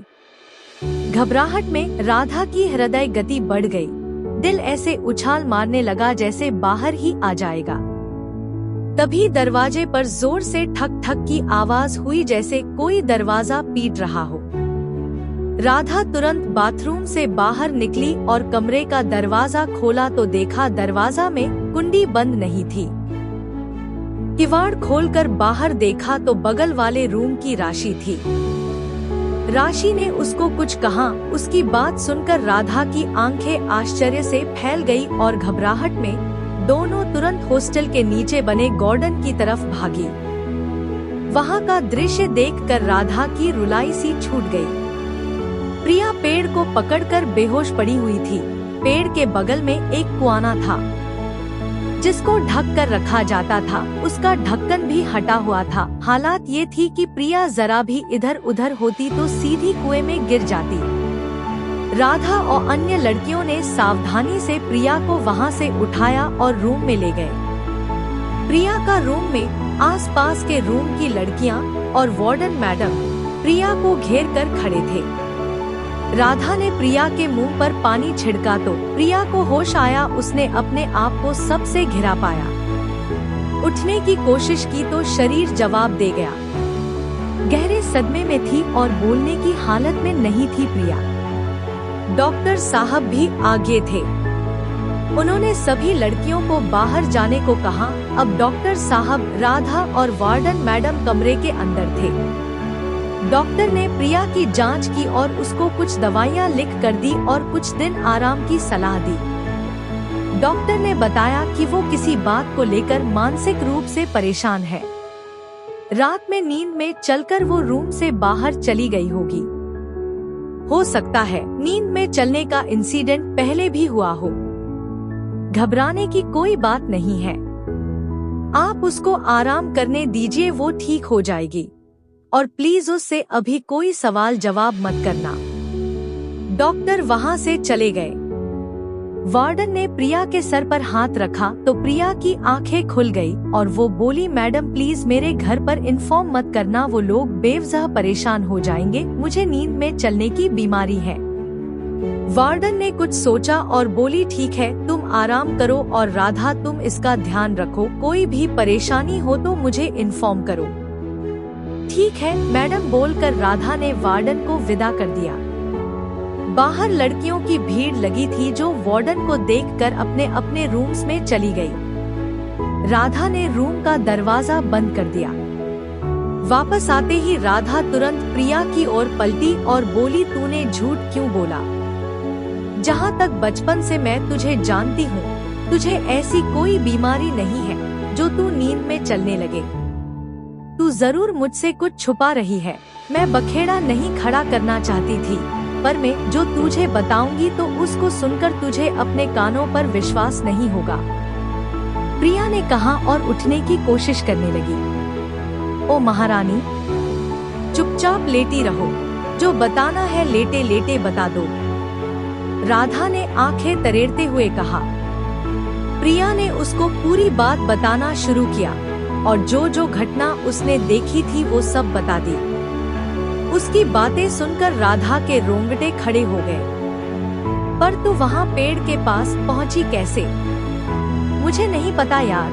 घबराहट में राधा की हृदय गति बढ़ गई। दिल ऐसे उछाल मारने लगा जैसे बाहर ही आ जाएगा। तभी दरवाजे पर जोर से ठक ठक की आवाज हुई, जैसे कोई दरवाजा पीट रहा हो। राधा तुरंत बाथरूम से बाहर निकली और कमरे का दरवाजा खोला तो देखा दरवाजा में कुंडी बंद नहीं थी। किवाड़ खोलकर बाहर देखा तो बगल वाले रूम की राशि थी। राशि ने उसको कुछ कहा। उसकी बात सुनकर राधा की आंखें आश्चर्य से फैल गई और घबराहट में दोनों तुरंत हॉस्टल के नीचे बने गार्डन की तरफ भागी। वहाँ का दृश्य देखकर राधा की रुलाई सी छूट गई। प्रिया पेड़ को पकड़कर बेहोश पड़ी हुई थी। पेड़ के बगल में एक कुआना था जिसको ढक कर रखा जाता था। उसका ढक्कन भी हटा हुआ था। हालात ये थी कि प्रिया जरा भी इधर उधर होती तो सीधी कुएं में गिर जाती। राधा और अन्य लड़कियों ने सावधानी से प्रिया को वहां से उठाया और रूम में ले गए। प्रिया का रूम में आसपास के रूम की लड़कियां और वार्डन मैडम प्रिया को घेर कर खड़े थे। राधा ने प्रिया के मुंह पर पानी छिड़का तो प्रिया को होश आया। उसने अपने आप को सबसे घिरा पाया। उठने की कोशिश की तो शरीर जवाब दे गया। गहरे सदमे में थी और बोलने की हालत में नहीं थी प्रिया। डॉक्टर साहब भी आगे थे। उन्होंने सभी लड़कियों को बाहर जाने को कहा। अब डॉक्टर साहब, राधा और वार्डन मैडम कमरे के अंदर थे। डॉक्टर ने प्रिया की जांच की और उसको कुछ दवाइयां लिख कर दी और कुछ दिन आराम की सलाह दी। डॉक्टर ने बताया कि वो किसी बात को लेकर मानसिक रूप से परेशान है। रात में नींद में चलकर वो रूम से बाहर चली गई होगी। हो सकता है नींद में चलने का इंसिडेंट पहले भी हुआ हो। घबराने की कोई बात नहीं है। आप उसको आराम करने दीजिए, वो ठीक हो जाएगी। और प्लीज उससे अभी कोई सवाल जवाब मत करना। डॉक्टर वहाँ से चले गए। वार्डन ने प्रिया के सर पर हाथ रखा तो प्रिया की आंखें खुल गई और वो बोली, मैडम प्लीज मेरे घर पर इन्फॉर्म मत करना, वो लोग बेवजह परेशान हो जाएंगे। मुझे नींद में चलने की बीमारी है। वार्डन ने कुछ सोचा और बोली, ठीक है, तुम आराम करो और राधा तुम इसका ध्यान रखो। कोई भी परेशानी हो तो मुझे इन्फॉर्म करो। ठीक है मैडम बोलकर राधा ने वार्डन को विदा कर दिया। बाहर लड़कियों की भीड़ लगी थी जो वार्डन को देखकर अपने अपने रूम्स में चली गई। राधा ने रूम का दरवाजा बंद कर दिया। वापस आते ही राधा तुरंत प्रिया की ओर पलटी और बोली, तूने झूठ क्यों बोला? जहाँ तक बचपन से मैं तुझे जानती हूँ, तुझे ऐसी कोई बीमारी नहीं है जो तू नींद में चलने लगे। तू जरूर मुझसे कुछ छुपा रही है। मैं बखेड़ा नहीं खड़ा करना चाहती थी, पर मैं जो तुझे बताऊंगी तो उसको सुनकर तुझे अपने कानों पर विश्वास नहीं होगा। प्रिया ने कहा और उठने की कोशिश करने लगी। ओ महारानी, चुपचाप लेटी रहो, जो बताना है लेटे लेटे बता दो। राधा ने आंखें तरेड़ते हुए कहा। प्रिया ने उसको पूरी बात बताना शुरू किया और जो जो घटना उसने देखी थी वो सब बता दी। उसकी बातें सुनकर राधा के रोंगटे खड़े हो गए। पर तू वहाँ पेड़ के पास पहुँची कैसे? मुझे नहीं पता यार,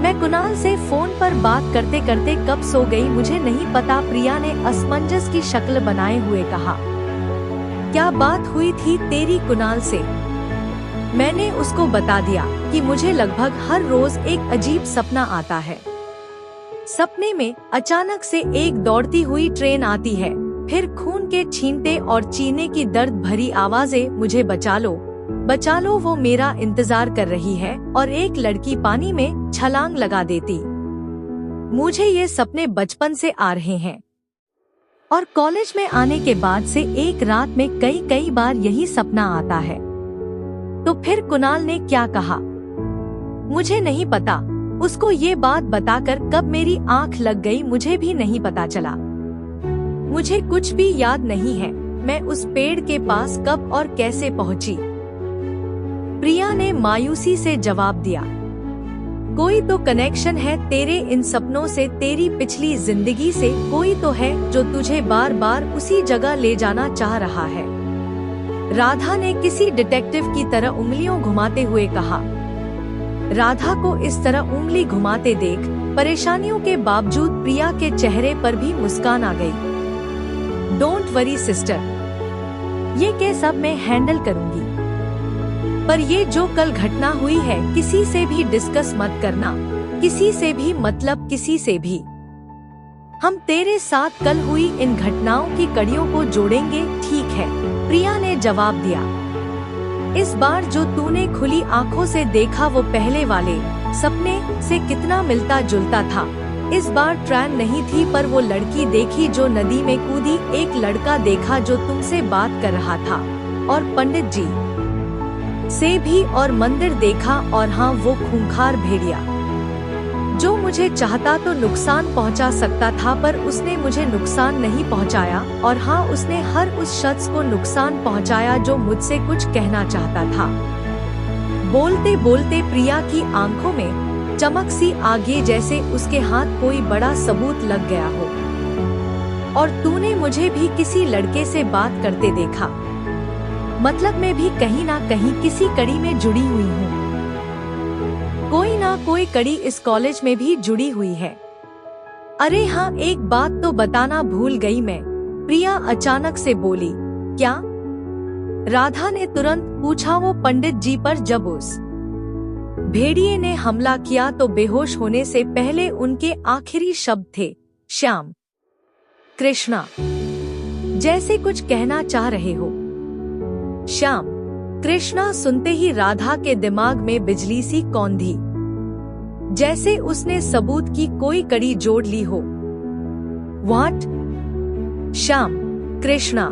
मैं कुणाल से फोन पर बात करते करते कब सो गई मुझे नहीं पता, प्रिया ने असमंजस की शक्ल बनाए हुए कहा। क्या बात हुई थी तेरी कुणाल से? मैंने उसको बता दिया कि मुझे लगभग हर रोज एक अजीब सपना आता है। सपने में अचानक से एक दौड़ती हुई ट्रेन आती है, फिर खून के छींटे और चीने की दर्द भरी आवाजें, मुझे बचा लो बचा लो, वो मेरा इंतजार कर रही है, और एक लड़की पानी में छलांग लगा देती। मुझे ये सपने बचपन से आ रहे हैं और कॉलेज में आने के बाद से एक रात में कई बार यही सपना आता है। तो फिर कुणाल ने क्या कहा मुझे नहीं पता, उसको ये बात बताकर कब मेरी आंख लग गई मुझे भी नहीं पता चला। मुझे कुछ भी याद नहीं है मैं उस पेड़ के पास कब और कैसे पहुंची। प्रिया ने मायूसी से जवाब दिया, कोई तो कनेक्शन है तेरे इन सपनों से, तेरी पिछली जिंदगी से कोई तो है जो तुझे बार बार उसी जगह ले जाना चाह रहा है। राधा ने किसी डिटेक्टिव की तरह उंगलियों घुमाते हुए कहा। राधा को इस तरह उंगली घुमाते देख परेशानियों के बावजूद प्रिया के चेहरे पर भी मुस्कान आ गई। डोंट वरी सिस्टर, ये केस अब मैं हैंडल करूंगी, पर ये जो कल घटना हुई है किसी से भी डिस्कस मत करना, किसी से भी, मतलब किसी से भी। हम तेरे साथ कल हुई इन घटनाओं की कड़ियों को जोड़ेंगे, ठीक है? प्रिया ने जवाब दिया। इस बार जो तूने खुली आंखों से देखा वो पहले वाले सपने से कितना मिलता जुलता था। इस बार ट्रेन नहीं थी पर वो लड़की देखी जो नदी में कूदी, एक लड़का देखा जो तुमसे बात कर रहा था, और पंडित जी से भी, और मंदिर देखा, और हाँ वो खूंखार भेड़िया जो मुझे चाहता तो नुकसान पहुंचा सकता था पर उसने मुझे नुकसान नहीं पहुंचाया, और हाँ उसने हर उस शख्स को नुकसान पहुंचाया जो मुझसे कुछ कहना चाहता था। बोलते बोलते प्रिया की आंखों में चमक सी आ गई जैसे उसके हाथ कोई बड़ा सबूत लग गया हो। और तूने मुझे भी किसी लड़के से बात करते देखा, मतलब मैं भी कहीं ना कहीं किसी कड़ी में जुड़ी हुई हूँ, कोई ना कोई कड़ी इस कॉलेज में भी जुड़ी हुई है। अरे हाँ एक बात तो बताना भूल गई मैं, प्रिया अचानक से बोली। क्या? राधा ने तुरंत पूछा। वो पंडित जी पर जब उस भेड़िए ने हमला किया तो बेहोश होने से पहले उनके आखिरी शब्द थे श्याम, कृष्णा, जैसे कुछ कहना चाह रहे हो। श्याम कृष्णा सुनते ही राधा के दिमाग में बिजली सी कौंधी, जैसे उसने सबूत की कोई कड़ी जोड़ ली हो। व्हाट? श्याम कृष्णा,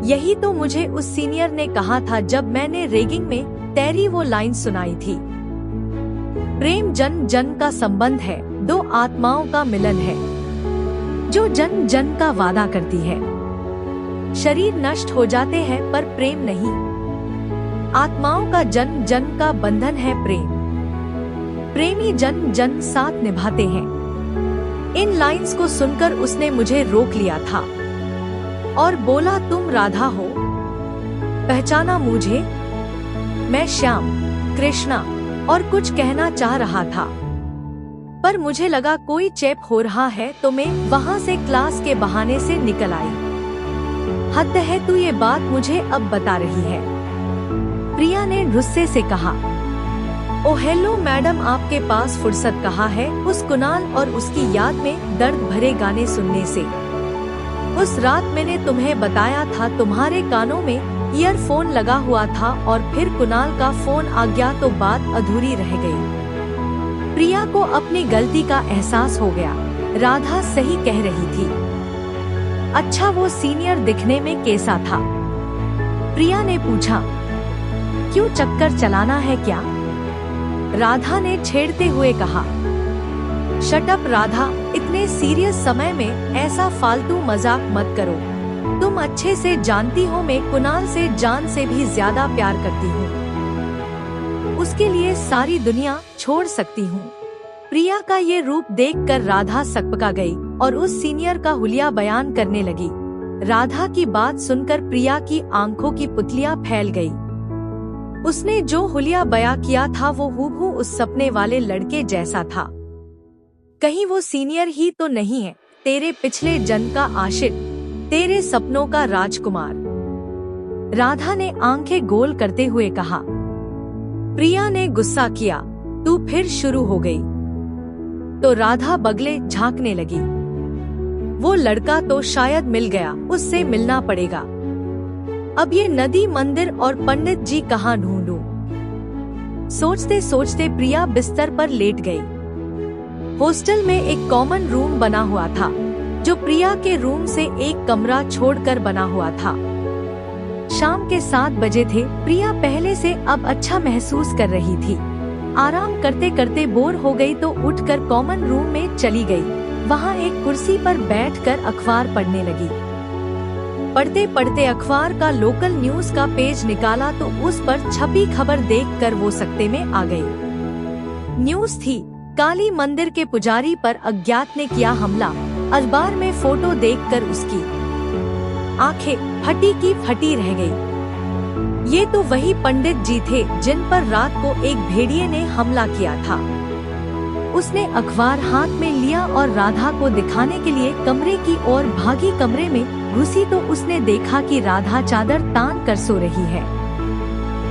यही तो मुझे उस सीनियर ने कहा था जब मैंने रेगिंग में तेरी वो लाइन सुनाई थी। प्रेम जन जन का संबंध है, दो आत्माओं का मिलन है जो जन जन का वादा करती है। शरीर नष्ट हो जाते हैं पर प्रेम नहीं, आत्माओं का जन जन का बंधन है प्रेम, प्रेमी जन जन साथ निभाते हैं। इन लाइंस को सुनकर उसने मुझे रोक लिया था और बोला, तुम राधा हो? पहचाना मुझे? मैं श्याम कृष्णा, और कुछ कहना चाह रहा था पर मुझे लगा कोई चेप हो रहा है तो मैं वहाँ से क्लास के बहाने से निकल आई। हद है, तू ये बात मुझे अब बता रही है, प्रिया ने गुस्से से कहा। ओ हेलो मैडम, आपके पास फुर्सत कहाँ है उस कुणाल और उसकी याद में दर्द भरे गाने सुनने से। उस रात मैंने तुम्हें बताया था तुम्हारे कानों में ईयरफोन लगा हुआ था और फिर कुणाल का फोन आ गया तो बात अधूरी रह गई। प्रिया को अपनी गलती का एहसास हो गया, राधा सही कह रही थी। अच्छा वो सीनियर दिखने में कैसा था? प्रिया ने पूछा। क्यों चक्कर चलाना है क्या? राधा ने छेड़ते हुए कहा। शट अप राधा, इतने सीरियस समय में ऐसा फालतू मजाक मत करो। तुम अच्छे से जानती हो मैं कुणाल से जान से भी ज्यादा प्यार करती हूँ, उसके लिए सारी दुनिया छोड़ सकती हूँ। प्रिया का ये रूप देखकर राधा सकपका गई और उस सीनियर का हुलिया बयान करने लगी। राधा की बात सुनकर प्रिया की आंखों की पुतलियां फैल गई। उसने जो हुलिया बयां किया था वो हूबहू उस सपने वाले लड़के जैसा था। कहीं वो सीनियर ही तो नहीं है, तेरे पिछले जन्म का आशिक, तेरे सपनों का राजकुमार। राधा ने आंखें गोल करते हुए कहा। प्रिया ने गुस्सा किया, तू फिर शुरू हो गई। तो राधा बगले झांकने लगी। वो लड़का तो शायद मिल गया, उससे मिलना पड़ेगा। अब ये नदी, मंदिर और पंडित जी कहाँ ढूंढूं? सोचते सोचते प्रिया बिस्तर पर लेट गई। हॉस्टल में एक कॉमन रूम बना हुआ था, जो प्रिया के रूम से एक कमरा छोड़कर बना हुआ था। शाम के 7 बजे थे। प्रिया पहले से अब अच्छा महसूस कर रही थी। आराम करते करते बोर हो गई तो उठकर कॉमन रूम में चली गई। वहाँ एक कुर्सी पर बैठकर अखबार पढ़ने लगी। पढ़ते पढ़ते अखबार का लोकल न्यूज का पेज निकाला तो उस पर छपी खबर देखकर वो सकते में आ गई। न्यूज थी, काली मंदिर के पुजारी पर अज्ञात ने किया हमला। अखबार में फोटो देखकर उसकी आंखें फटी की फटी रह गई। ये तो वही पंडित जी थे जिन पर रात को एक भेड़िए ने हमला किया था। उसने अखबार हाथ में लिया और राधा को दिखाने के लिए कमरे की ओर भागी। कमरे में घुसी तो उसने देखा कि राधा चादर तान कर सो रही है।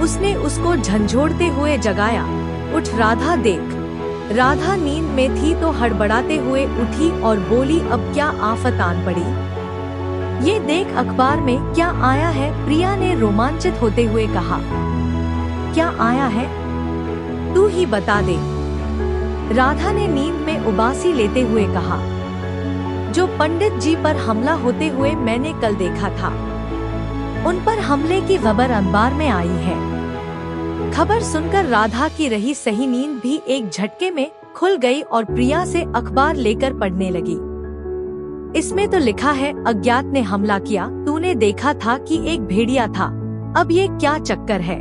उसने उसको झंझोड़ते हुए जगाया, उठ राधा देख। राधा नींद में थी तो हड़बड़ाते हुए उठी और बोली, अब क्या आफत आन पड़ी? ये देख अखबार में क्या आया है? प्रिया ने रोमांचित होते हुए कहा। क्या आया है? तू ही बता दे। राधा ने नींद में उबासी लेते हुए कहा। जो पंडित जी पर हमला होते हुए मैंने कल देखा था, उन पर हमले की खबर अखबार में आई है। खबर सुनकर राधा की रही सही नींद भी एक झटके में खुल गई और प्रिया से अखबार लेकर पढ़ने लगी। इसमें तो लिखा है, अज्ञात ने हमला किया, तूने देखा था कि एक भेड़िया था। अब ये क्या चक्कर है?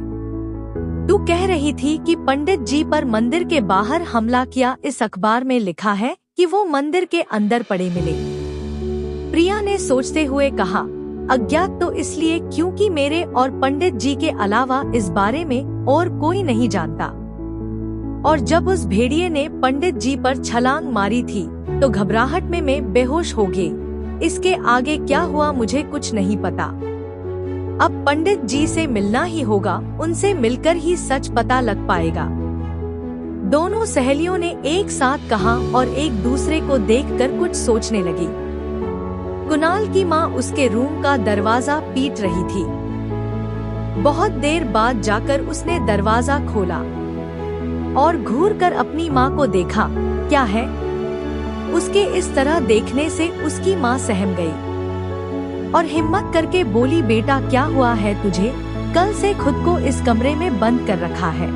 तू कह रही थी कि पंडित जी पर मंदिर के बाहर हमला किया। इस अखबार में लिखा है कि वो मंदिर के अंदर पड़े मिले। प्रिया ने सोचते हुए कहा, अज्ञात तो इसलिए क्योंकि मेरे और पंडित जी के अलावा इस बारे में और कोई नहीं जानता। और जब उस भेड़िए ने पंडित जी पर छलांग मारी थी तो घबराहट में मैं बेहोश हो गई। इसके आगे क्या हुआ मुझे कुछ नहीं पता। अब पंडित जी से मिलना ही होगा, उनसे मिलकर ही सच पता लग पाएगा। दोनों सहेलियों ने एक साथ कहा और एक दूसरे को देखकर कुछ सोचने लगी। कुणाल की माँ उसके रूम का दरवाजा पीट रही थी। बहुत देर बाद जाकर उसने दरवाजा खोला और घूरकर अपनी माँ को देखा। क्या है? उसके इस तरह देखने से उसकी माँ सहम गई और हिम्मत करके बोली, बेटा क्या हुआ है तुझे? कल से खुद को इस कमरे में बंद कर रखा है,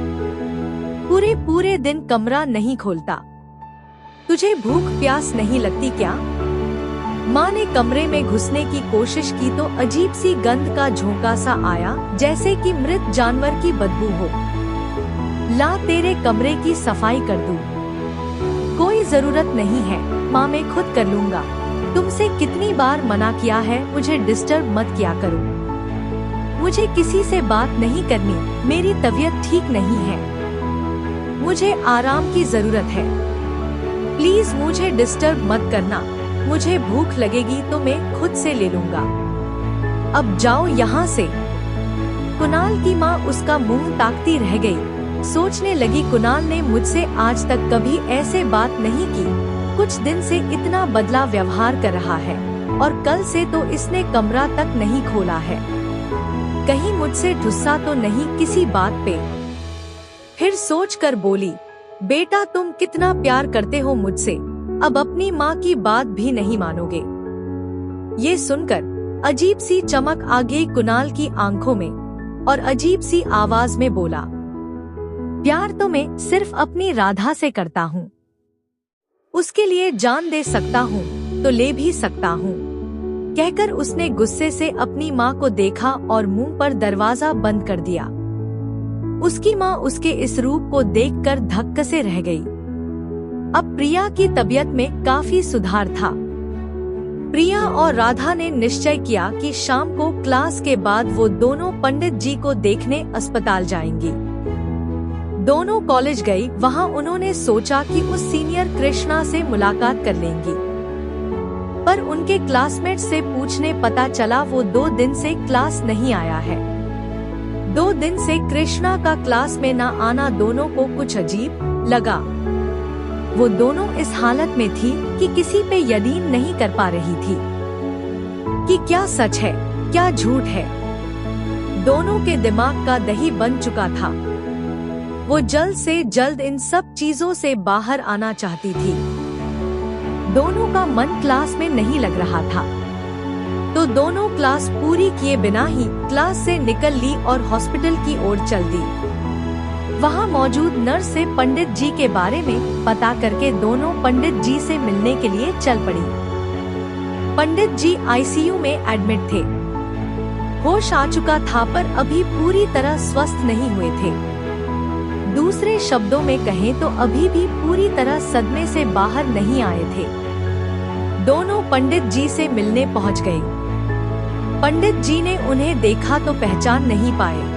पूरे दिन कमरा नहीं खोलता। तुझे भूख प्यास नहीं लगती क्या? माँ ने कमरे में घुसने की कोशिश की तो अजीब सी गंध का झोंका सा आया, जैसे कि मृत जानवर की बदबू हो। ला तेरे कमरे की सफाई कर दूं? कोई जरूरत नहीं है माँ, मैं खुद कर लूँगा। तुमसे कितनी बार मना किया है, मुझे डिस्टर्ब मत किया करो। मुझे किसी से बात नहीं करनी, मेरी तबीयत ठीक नहीं है, मुझे आराम की जरूरत है। प्लीज मुझे डिस्टर्ब मत करना। मुझे भूख लगेगी तो मैं खुद से ले लूँगा। अब जाओ यहाँ से। कुणाल की माँ उसका मुंह ताकती रह गई। सोचने लगी, कुणाल ने मुझसे आज तक कभी ऐसे बात नहीं की। कुछ दिन से इतना बदला व्यवहार कर रहा है और कल से तो इसने कमरा तक नहीं खोला है। कहीं मुझसे गुस्सा तो नहीं किसी बात पे? फिर सोचकर बोली, बेटा तुम कितना प्यार करते हो मुझसे, अब अपनी माँ की बात भी नहीं मानोगे? ये सुनकर अजीब सी चमक आ गई कुणाल की आंखों में और अजीब सी आवाज में बोला, प्यार तो मैं सिर्फ अपनी राधा से करता हूँ। उसके लिए जान दे सकता हूँ तो ले भी सकता हूँ। कहकर उसने गुस्से से अपनी माँ को देखा और मुंह पर दरवाजा बंद कर दिया। उसकी माँ उसके इस रूप को देखकर धक्के से रह गई। अब प्रिया की तबीयत में काफी सुधार था। प्रिया और राधा ने निश्चय किया कि शाम को क्लास के बाद वो दोनों पंडित जी को देखने अस्पताल जाएंगी। दोनों कॉलेज गई। वहाँ उन्होंने सोचा कि उस सीनियर कृष्णा से मुलाकात कर लेंगी, पर उनके क्लासमेट से पूछने पता चला वो 2 दिन से क्लास नहीं आया है। 2 दिन से कृष्णा का क्लास में न आना दोनों को कुछ अजीब लगा। वो दोनों इस हालत में थी कि किसी पे यकीन नहीं कर पा रही थी कि क्या सच है क्या झूठ है। दोनों के दिमाग का दही बन चुका था। वो जल्द से जल्द इन सब चीजों से बाहर आना चाहती थी। दोनों का मन क्लास में नहीं लग रहा था, तो दोनों क्लास पूरी किए बिना ही क्लास से निकल ली और हॉस्पिटल की ओर चल दी। वहाँ मौजूद नर्स से पंडित जी के बारे में पता करके दोनों पंडित जी से मिलने के लिए चल पड़ी। पंडित जी आईसीयू में एडमिट थे। होश आ चुका था पर अभी पूरी तरह स्वस्थ नहीं हुए थे। दूसरे शब्दों में कहें तो अभी भी पूरी तरह सदमे से बाहर नहीं आए थे। दोनों पंडित जी से मिलने पहुंच गए। पंडित जी ने उन्हें देखा तो पहचान नहीं पाए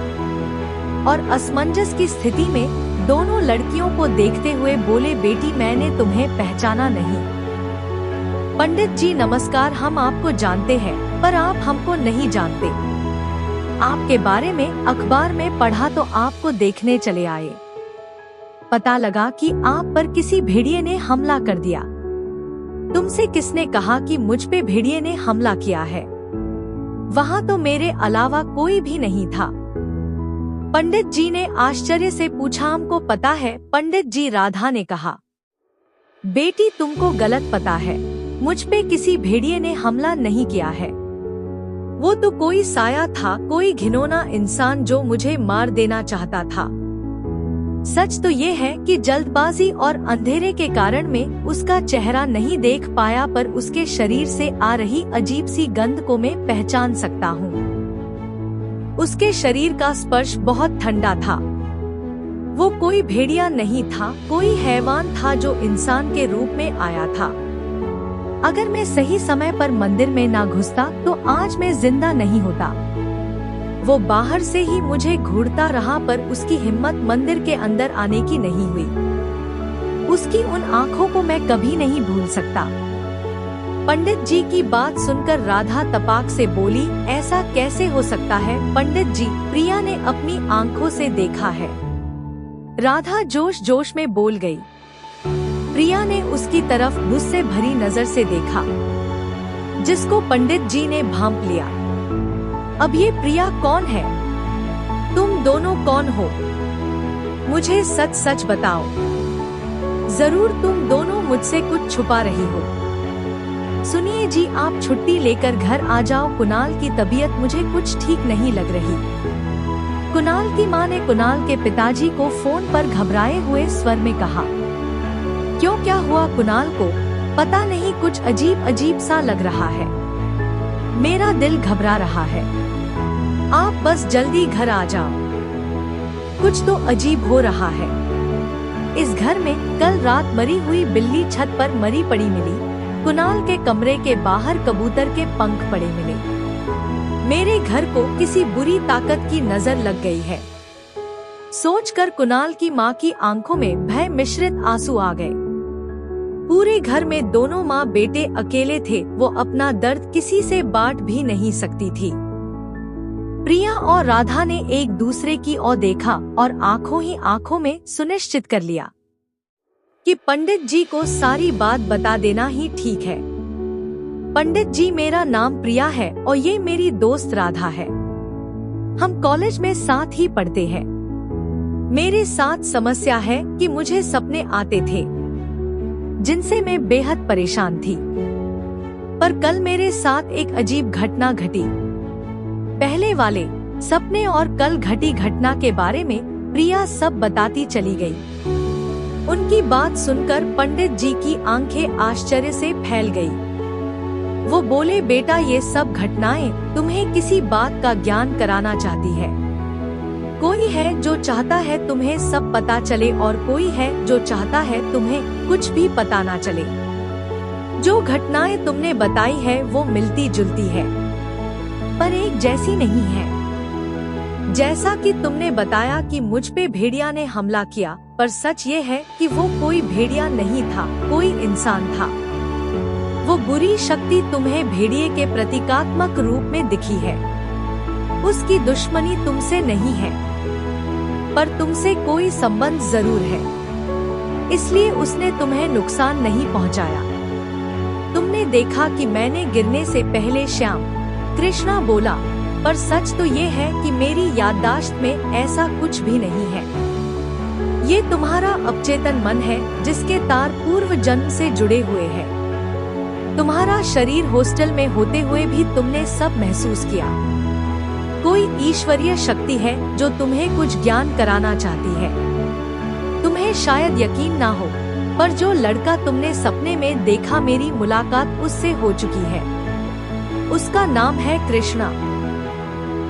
और असमंजस की स्थिति में दोनों लड़कियों को देखते हुए बोले, बेटी मैंने तुम्हें पहचाना नहीं। पंडित जी नमस्कार, हम आपको जानते हैं पर आप हमको नहीं जानते। आपके बारे में अखबार में पढ़ा तो आपको देखने चले आए। पता लगा कि आप पर किसी भेड़िए ने हमला कर दिया। तुमसे किसने कहा कि मुझ पे भेड़िए ने हमला किया है? वहाँ तो मेरे अलावा कोई भी नहीं था। पंडित जी ने आश्चर्य से पूछा, हमको पता है। पंडित जी राधा ने कहा, बेटी तुमको गलत पता है, मुझ पे किसी भेड़िए ने हमला नहीं किया है। वो तो कोई साया था, कोई घिनौना इंसान जो मुझे मार देना चाहता था। सच तो ये है कि जल्दबाजी और अंधेरे के कारण में उसका चेहरा नहीं देख पाया, पर उसके शरीर से आ रही अजीब सी गंध को मैं पहचान सकता हूँ। उसके शरीर का स्पर्श बहुत ठंडा था। वो कोई भेड़िया नहीं था, कोई हैवान था जो इंसान के रूप में आया था। अगर मैं सही समय पर मंदिर में ना घुसता तो आज मैं जिंदा नहीं होता। वो बाहर से ही मुझे घूरता रहा पर उसकी हिम्मत मंदिर के अंदर आने की नहीं हुई। उसकी उन आँखों को मैं कभी नहीं भूल सकता। पंडित जी की बात सुनकर राधा तपाक से बोली, ऐसा कैसे हो सकता है पंडित जी? प्रिया ने अपनी आंखों से देखा है। राधा जोश जोश में बोल गई। प्रिया ने उसकी तरफ गुस्से भरी नजर से देखा, जिसको पंडित जी ने भांप लिया। अब ये प्रिया कौन है? तुम दोनों कौन हो? मुझे सच सच बताओ। जरूर तुम दोनों मुझसे कुछ छुपा रही हो। सुनिए जी, आप छुट्टी लेकर घर आ जाओ। कुणाल की तबीयत मुझे कुछ ठीक नहीं लग रही। कुणाल की मां ने कुणाल के पिताजी को फोन पर घबराए हुए स्वर में कहा। क्यों, क्या हुआ? कुणाल को पता नहीं, कुछ अजीब अजीब सा लग रहा है। मेरा दिल घबरा रहा है। आप बस जल्दी घर आ जाओ। कुछ तो अजीब हो रहा है। इस घर में कल रात मरी हुई बिल्ली छत पर मरी पड़ी मिली। कुणाल के कमरे के बाहर कबूतर के पंख पड़े मिले। मेरे घर को किसी बुरी ताकत की नजर लग गई है। सोचकर कुणाल की माँ की आंखों में भय मिश्रित आंसू आ गए। पूरे घर में दोनों माँ बेटे अकेले थे। वो अपना दर्द किसी से बांट भी नहीं सकती थी। प्रिया और राधा ने एक दूसरे की ओर देखा और आंखों ही आंखों में सुनिश्चित कर लिया कि पंडित जी को सारी बात बता देना ही ठीक है। पंडित जी, मेरा नाम प्रिया है और ये मेरी दोस्त राधा है। हम कॉलेज में साथ ही पढ़ते हैं। मेरे साथ समस्या है कि मुझे सपने आते थे जिनसे मैं बेहद परेशान थी। पर कल मेरे साथ एक अजीब घटना घटी। पहले वाले सपने और कल घटी घटना के बारे में प्रिया सब बताती चली गई। उनकी बात सुनकर पंडित जी की आंखें आश्चर्य से फैल गई। वो बोले, बेटा ये सब घटनाएं तुम्हें किसी बात का ज्ञान कराना चाहती है। कोई है जो चाहता है तुम्हें सब पता चले और कोई है जो चाहता है तुम्हें कुछ भी पता ना चले। जो घटनाएं तुमने बताई है वो मिलती जुलती है, पर एक जैसी नहीं है। जैसा कि तुमने बताया कि मुझ पे भेड़िया ने हमला किया, पर सच ये है कि वो कोई भेड़िया नहीं था, कोई इंसान था। वो बुरी शक्ति तुम्हें भेड़िए के प्रतीकात्मक रूप में दिखी है। उसकी दुश्मनी तुमसे नहीं है, पर तुमसे कोई संबंध जरूर है, इसलिए उसने तुम्हें नुकसान नहीं पहुंचाया। तुमने देखा कि मैंने गिरने से पहले श्याम, कृष्णा बोला, पर सच तो ये है कि मेरी याददाश्त में ऐसा कुछ भी नहीं है। ये तुम्हारा अपचेतन मन है जिसके तार पूर्व जन्म से जुड़े हुए हैं। तुम्हारा शरीर हॉस्टल में होते हुए भी तुमने सब महसूस किया। कोई ईश्वरीय शक्ति है जो तुम्हें कुछ ज्ञान कराना चाहती है। तुम्हें शायद यकीन ना हो, पर जो लड़का तुमने सपने में देखा, मेरी मुलाकात उससे हो चुकी है। उसका नाम है कृष्णा।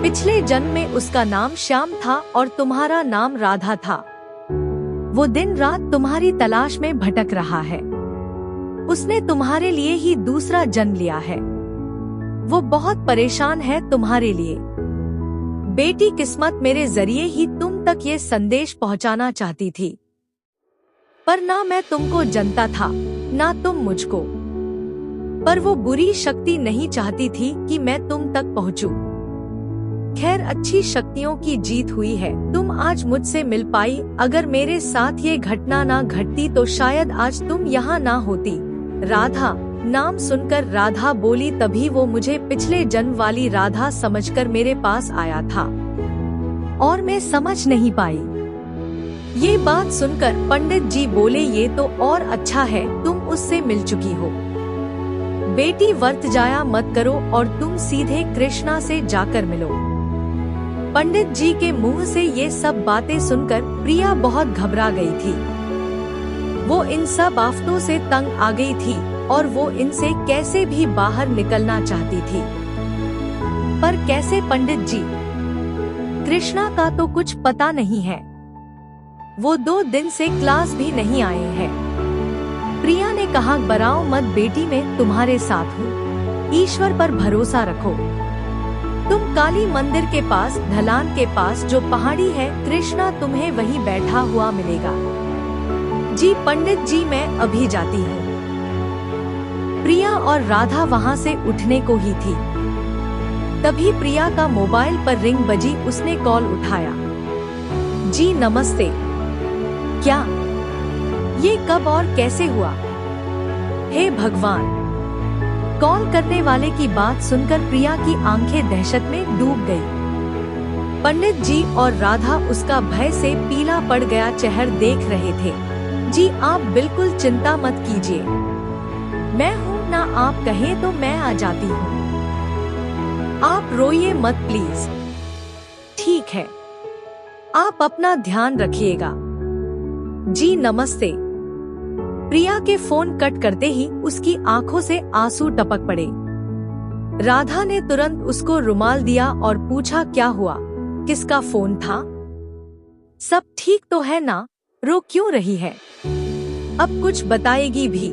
पिछले जन्म में उसका नाम श्याम था और तुम्हारा नाम राधा था। वो दिन रात तुम्हारी तलाश में भटक रहा है। उसने तुम्हारे लिए ही दूसरा जन्म लिया है। वो बहुत परेशान है तुम्हारे लिए। बेटी किस्मत मेरे जरिए ही तुम तक ये संदेश पहुंचाना चाहती थी, पर ना मैं तुमको जानता था, ना तुम मुझको। पर वो बुरी शक्ति नहीं चाहती थी कि मैं तुम तक पहुंचूं। खैर, अच्छी शक्तियों की जीत हुई है। तुम आज मुझसे मिल पाई। अगर मेरे साथ ये घटना ना घटती तो शायद आज तुम यहाँ ना होती। राधा नाम सुनकर राधा बोली, तभी वो मुझे पिछले जन्म वाली राधा समझकर मेरे पास आया था और मैं समझ नहीं पाई। ये बात सुनकर पंडित जी बोले, ये तो और अच्छा है, तुम उससे मिल चुकी हो। बेटी, वर्त जाया मत करो और तुम सीधे कृष्णा से जाकर मिलो। पंडित जी के मुंह से ये सब बातें सुनकर प्रिया बहुत घबरा गई थी। वो इन सब आफतों से तंग आ गई थी और वो इनसे कैसे भी बाहर निकलना चाहती थी। पर कैसे पंडित जी? कृष्णा का तो कुछ पता नहीं है। वो 2 दिन से क्लास भी नहीं आए हैं। प्रिया ने कहा, घबराओ मत बेटी, मैं तुम्हारे साथ हूँ। ईश्वर पर भरोसा रखो। तुम काली मंदिर के पास, ढलान के पास जो पहाड़ी है, कृष्णा तुम्हें वहीं बैठा हुआ मिलेगा। जी पंडित जी, मैं अभी जाती हूँ। प्रिया और राधा वहाँ से उठने को ही थी, तभी प्रिया का मोबाइल पर रिंग बजी। उसने कॉल उठाया। जी नमस्ते। क्या? ये कब और कैसे हुआ? हे भगवान! कॉल करने वाले की बात सुनकर प्रिया की आंखें दहशत में डूब गई। पंडित जी और राधा उसका भय से पीला पड़ गया चेहरा देख रहे थे। जी आप बिल्कुल चिंता मत कीजिए, मैं हूँ ना, आप कहें तो मैं आ जाती हूँ। आप रोइए मत प्लीज। ठीक है, आप अपना ध्यान रखिएगा। जी नमस्ते। प्रिया के फोन कट करते ही उसकी आंखों से आंसू टपक पड़े। राधा ने तुरंत उसको रुमाल दिया और पूछा, क्या हुआ? किसका फोन था? सब ठीक तो है ना? रो क्यों रही है? अब कुछ बताएगी भी।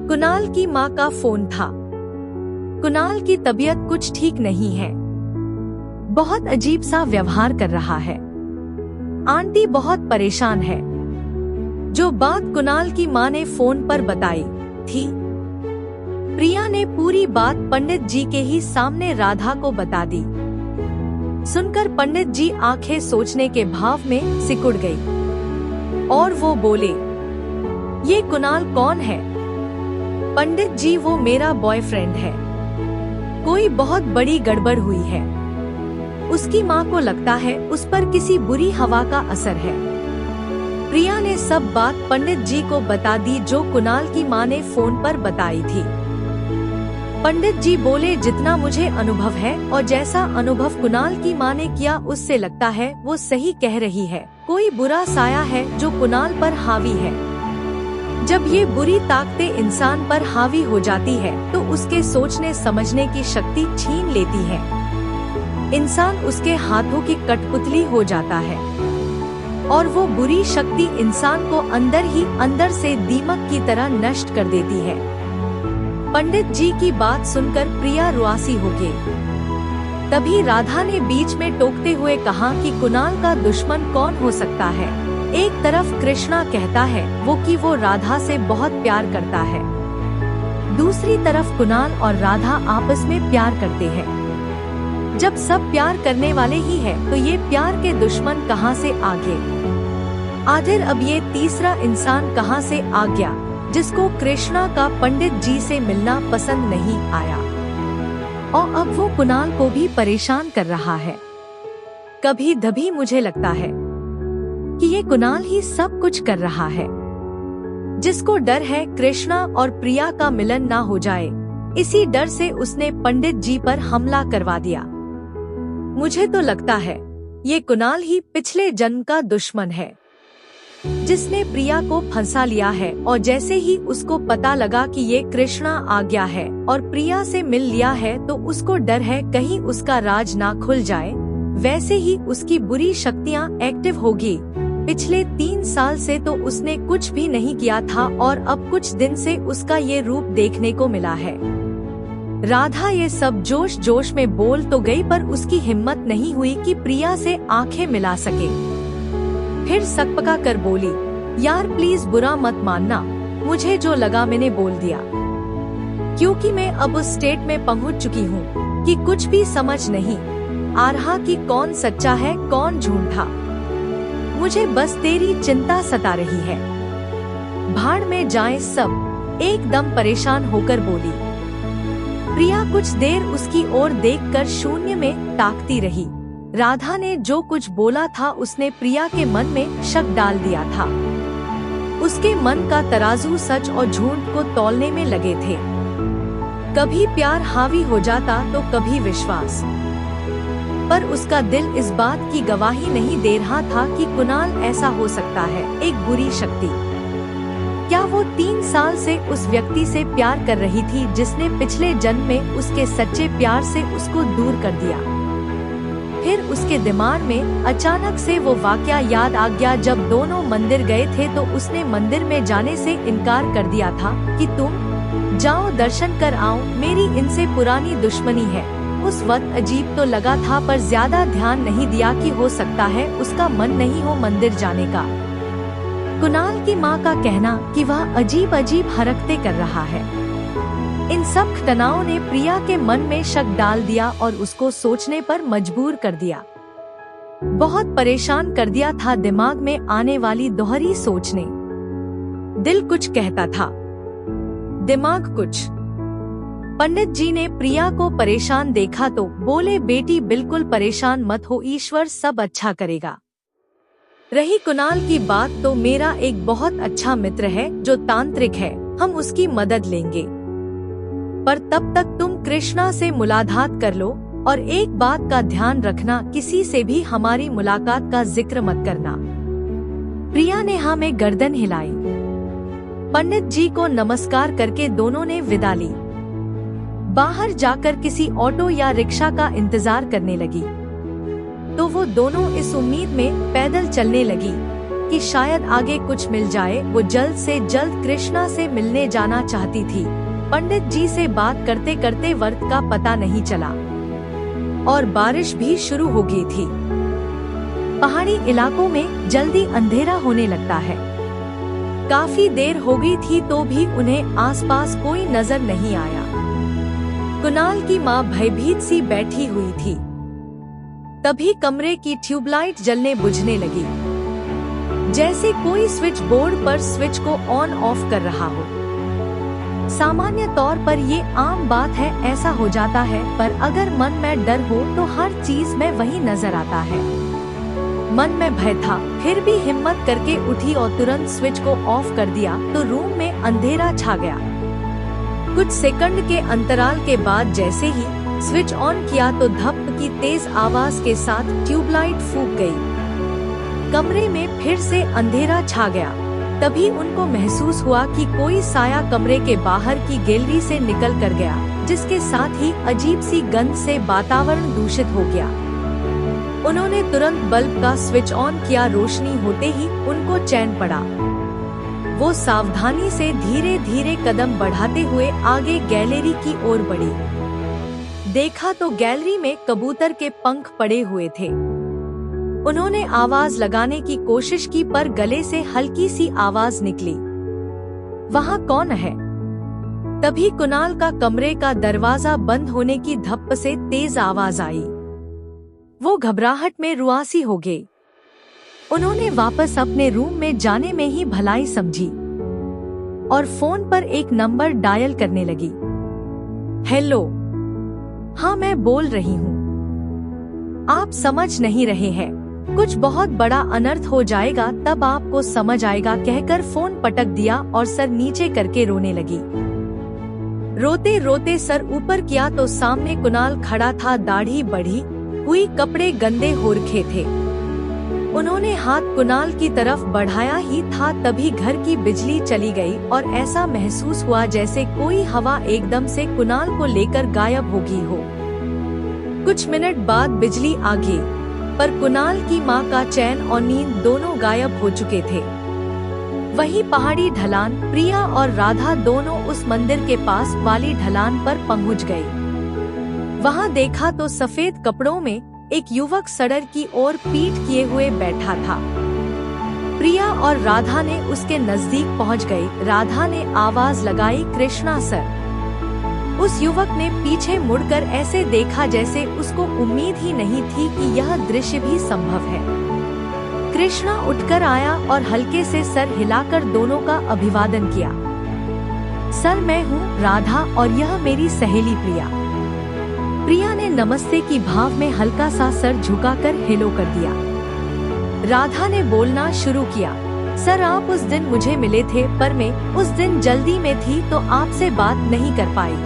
कुणाल की माँ का फोन था। कुणाल की तबीयत कुछ ठीक नहीं है, बहुत अजीब सा व्यवहार कर रहा है। आंटी बहुत परेशान है। जो बात कुणाल की माँ ने फोन पर बताई थी, प्रिया ने पूरी बात पंडित जी के ही सामने राधा को बता दी। सुनकर पंडित जी आंखें सोचने के भाव में सिकुड़ गई और वो बोले, ये कुणाल कौन है? पंडित जी, वो मेरा बॉयफ्रेंड है। कोई बहुत बड़ी गड़बड़ हुई है। उसकी माँ को लगता है उस पर किसी बुरी हवा का असर है। प्रिया ने सब बात पंडित जी को बता दी जो कुणाल की माँ ने फोन पर बताई थी। पंडित जी बोले, जितना मुझे अनुभव है और जैसा अनुभव कुणाल की माँ ने किया, उससे लगता है वो सही कह रही है। कोई बुरा साया है जो कुणाल पर हावी है। जब ये बुरी ताकतें इंसान पर हावी हो जाती है तो उसके सोचने समझने की शक्ति छीन लेती है। इंसान उसके हाथों की कठपुतली हो जाता है और वो बुरी शक्ति इंसान को अंदर ही अंदर से दीमक की तरह नष्ट कर देती है। पंडित जी की बात सुनकर प्रिया रुआसी हो गई। तभी राधा ने बीच में टोकते हुए कहा कि कुणाल का दुश्मन कौन हो सकता है। एक तरफ कृष्णा कहता है कि वो राधा से बहुत प्यार करता है, दूसरी तरफ कुणाल और राधा आपस में प्यार करते हैं। जब सब प्यार करने वाले ही हैं, तो ये प्यार के दुश्मन कहां से आ गए? आखिर अब ये तीसरा इंसान कहां से आ गया जिसको कृष्णा का पंडित जी से मिलना पसंद नहीं आया और अब वो कुणाल को भी परेशान कर रहा है। कभी कभी मुझे लगता है कि ये कुणाल ही सब कुछ कर रहा है, जिसको डर है कृष्णा और प्रिया का मिलन ना हो जाए। इसी डर से उसने पंडित जी पर हमला करवा दिया। मुझे तो लगता है ये कुणाल ही पिछले जन्म का दुश्मन है, जिसने प्रिया को फंसा लिया है। और जैसे ही उसको पता लगा कि ये कृष्णा आ गया है और प्रिया से मिल लिया है, तो उसको डर है कहीं उसका राज ना खुल जाए। वैसे ही उसकी बुरी शक्तियाँ एक्टिव होगी। पिछले 3 साल से तो उसने कुछ भी नहीं किया था और अब कुछ दिन से उसका ये रूप देखने को मिला है। राधा ये सब जोश जोश में बोल तो गई, पर उसकी हिम्मत नहीं हुई कि प्रिया से आंखें मिला सके। फिर सकपका कर बोली, यार प्लीज बुरा मत मानना, मुझे जो लगा मैंने बोल दिया, क्योंकि मैं अब उस स्टेट में पहुंच चुकी हूँ कि कुछ भी समझ नहीं आ रहा कि कौन सच्चा है कौन झूठा। मुझे बस तेरी चिंता सता रही है। भाड़ में जाए सब, एकदम परेशान होकर बोली। प्रिया कुछ देर उसकी ओर देखकर शून्य में ताकती रही। राधा ने जो कुछ बोला था उसने प्रिया के मन में शक डाल दिया था। उसके मन का तराजू सच और झूठ को तौलने में लगे थे। कभी प्यार हावी हो जाता तो कभी विश्वास, पर उसका दिल इस बात की गवाही नहीं दे रहा था कि कुणाल ऐसा हो सकता है, एक बुरी शक्ति। क्या वो 3 साल से उस व्यक्ति से प्यार कर रही थी जिसने पिछले जन्म में उसके सच्चे प्यार से उसको दूर कर दिया? फिर उसके दिमाग में अचानक से वो वाकया याद आ गया जब दोनों मंदिर गए थे, तो उसने मंदिर में जाने से इनकार कर दिया था कि तुम जाओ दर्शन कर आओ, मेरी इनसे पुरानी दुश्मनी है। उस वक्त अजीब तो लगा था, पर ज्यादा ध्यान नहीं दिया कि हो सकता है उसका मन नहीं हो मंदिर जाने का। कुणाल की माँ का कहना कि वह अजीब अजीब हरकतें कर रहा है, इन सब घटनाओं ने प्रिया के मन में शक डाल दिया और उसको सोचने पर मजबूर कर दिया। बहुत परेशान कर दिया था दिमाग में आने वाली दोहरी सोचने। दिल कुछ कहता था, दिमाग कुछ। पंडित जी ने प्रिया को परेशान देखा तो बोले, बेटी बिल्कुल परेशान मत हो, ईश्वर सब अच्छा करेगा। रही कुणाल की बात, तो मेरा एक बहुत अच्छा मित्र है जो तांत्रिक है, हम उसकी मदद लेंगे। पर तब तक तुम कृष्णा से मुलाकात कर लो, और एक बात का ध्यान रखना, किसी से भी हमारी मुलाकात का जिक्र मत करना। प्रिया ने हाँ में गर्दन हिलाई। पंडित जी को नमस्कार करके दोनों ने विदा ली। बाहर जाकर किसी ऑटो या रिक्शा का इंतजार करने लगी, तो वो दोनों इस उम्मीद में पैदल चलने लगी कि शायद आगे कुछ मिल जाए। वो जल्द से जल्द कृष्णा से मिलने जाना चाहती थी। पंडित जी से बात करते करते वक्त का पता नहीं चला और बारिश भी शुरू हो गई थी। पहाड़ी इलाकों में जल्दी अंधेरा होने लगता है। काफी देर हो गई थी तो भी उन्हें आसपास कोई नजर नहीं आया। कुणाल की माँ भयभीत सी बैठी हुई थी। तभी कमरे की ट्यूबलाइट जलने बुझने लगी, जैसे कोई स्विच बोर्ड पर स्विच को ऑन ऑफ कर रहा हो। सामान्य तौर पर ये आम बात है, ऐसा हो जाता है, पर अगर मन में डर हो तो हर चीज में वही नजर आता है। मन में भय था, फिर भी हिम्मत करके उठी और तुरंत स्विच को ऑफ कर दिया तो रूम में अंधेरा छा गया। कुछ सेकंड के अंतराल के बाद जैसे ही स्विच ऑन किया तो धप की तेज आवाज के साथ ट्यूबलाइट फूंक गई। कमरे में फिर से अंधेरा छा गया। तभी उनको महसूस हुआ कि कोई साया कमरे के बाहर की गैलरी से निकल कर गया, जिसके साथ ही अजीब सी गंध से वातावरण दूषित हो गया। उन्होंने तुरंत बल्ब का स्विच ऑन किया। रोशनी होते ही उनको चैन पड़ा। वो सावधानी से धीरे धीरे कदम बढ़ाते हुए आगे गैलरी की ओर बढ़ी। देखा तो गैलरी में कबूतर के पंख पड़े हुए थे। उन्होंने आवाज लगाने की कोशिश की पर गले से हल्की सी आवाज निकली, वहाँ कौन है? तभी कुणाल का कमरे का दरवाजा बंद होने की धप्प से तेज आवाज आई। वो घबराहट में रुआसी हो गए। उन्होंने वापस अपने रूम में जाने में ही भलाई समझी और फोन पर एक नंबर डायल करने लगी। हेलो, हाँ मैं बोल रही हूँ। आप समझ नहीं रहे हैं, कुछ बहुत बड़ा अनर्थ हो जाएगा तब आपको समझ आएगा, कहकर फोन पटक दिया और सर नीचे करके रोने लगी। रोते रोते सर ऊपर किया तो सामने कुणाल खड़ा था, दाढ़ी बढ़ी हुई, कपड़े गंदे हो रखे थे। उन्होंने हाथ कुणाल की तरफ बढ़ाया ही था तभी घर की बिजली चली गई और ऐसा महसूस हुआ जैसे कोई हवा एकदम से कुणाल को लेकर गायब हो गई हो। कुछ मिनट बाद बिजली आ गई, पर कुणाल की मां का चैन और नींद दोनों गायब हो चुके थे। वही पहाड़ी ढलान, प्रिया और राधा दोनों उस मंदिर के पास वाली ढलान पर पहुंच गई। वहां देखा तो सफेद कपड़ों में एक युवक सड़क की ओर पीठ किए हुए बैठा था। प्रिया और राधा ने उसके नजदीक पहुंच गई। राधा ने आवाज लगाई, कृष्णा सर। उस युवक ने पीछे मुड़कर ऐसे देखा जैसे उसको उम्मीद ही नहीं थी कि यह दृश्य भी संभव है। कृष्णा उठकर आया और हल्के से सर हिलाकर दोनों का अभिवादन किया। सर, मैं हूँ राधा और यह मेरी सहेली प्रिया। प्रिया ने नमस्ते की भाव में हल्का सा सर झुकाकर हेलो कर दिया। राधा ने बोलना शुरू किया, सर आप उस दिन मुझे मिले थे पर मैं उस दिन जल्दी में थी तो आपसे बात नहीं कर पाई।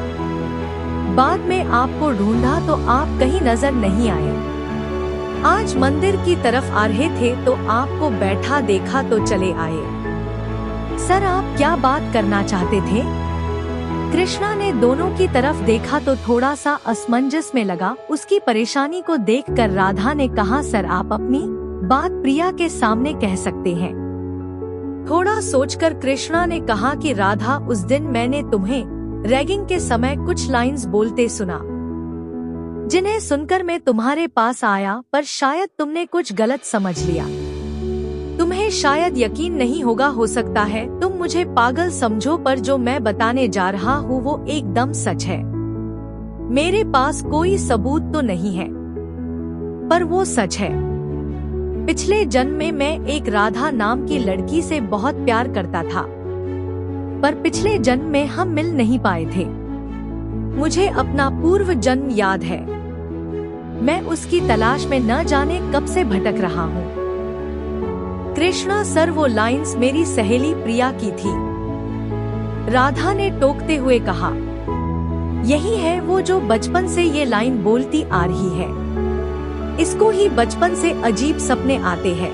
बाद में आपको ढूंढा तो आप कहीं नजर नहीं आए। आज मंदिर की तरफ आ रहे थे तो आपको बैठा देखा तो चले आए। सर आप क्या बात करना चाहते थे? कृष्णा ने दोनों की तरफ देखा तो थोड़ा सा असमंजस में लगा। उसकी परेशानी को देखकर राधा ने कहा, सर आप अपनी बात प्रिया के सामने कह सकते हैं। थोड़ा सोचकर कृष्णा ने कहा कि राधा, उस दिन मैंने तुम्हें रैगिंग के समय कुछ लाइंस बोलते सुना, जिन्हें सुनकर मैं तुम्हारे पास आया पर शायद तुमने कुछ गलत समझ लिया। तुम्हें शायद यकीन नहीं होगा, हो सकता है तुम मुझे पागल समझो, पर जो मैं बताने जा रहा हूँ वो एकदम सच है। मेरे पास कोई सबूत तो नहीं है पर वो सच है। पिछले जन्म में मैं एक राधा नाम की लड़की से बहुत प्यार करता था, पर पिछले जन्म में हम मिल नहीं पाए थे। मुझे अपना पूर्व जन्म याद है। मैं उसकी तलाश में न जाने कब से भटक रहा हूँ। कृष्णा सर, वो लाइंस मेरी सहेली प्रिया की थी। राधा ने टोकते हुए कहा, यही है वो जो बचपन से ये लाइन बोलती आ रही है। इसको ही बचपन से अजीब सपने आते हैं।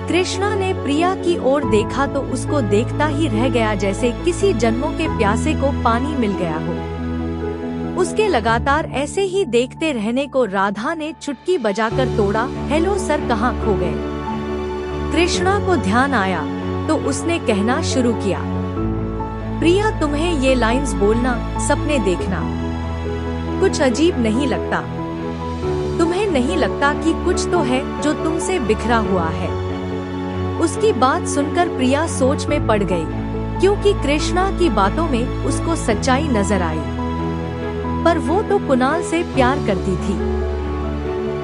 कृष्णा ने प्रिया की ओर देखा तो उसको देखता ही रह गया जैसे किसी जन्मों के प्यासे को पानी मिल गया हो। उसके लगातार ऐसे ही देखते रहने को राधा ने चुटकी बजाकर तोड़ा। हेलो सर, कहाँ खो गए? कृष्णा को ध्यान आया तो उसने कहना शुरू किया, प्रिया तुम्हें ये लाइंस बोलना, सपने देखना कुछ अजीब नहीं लगता? तुम्हें नहीं लगता कि कुछ तो है जो तुमसे बिखरा हुआ है? उसकी बात सुनकर प्रिया सोच में पड़ गई, क्योंकि कृष्णा की बातों में उसको सच्चाई नजर आई। पर वो तो कुणाल से प्यार करती थी।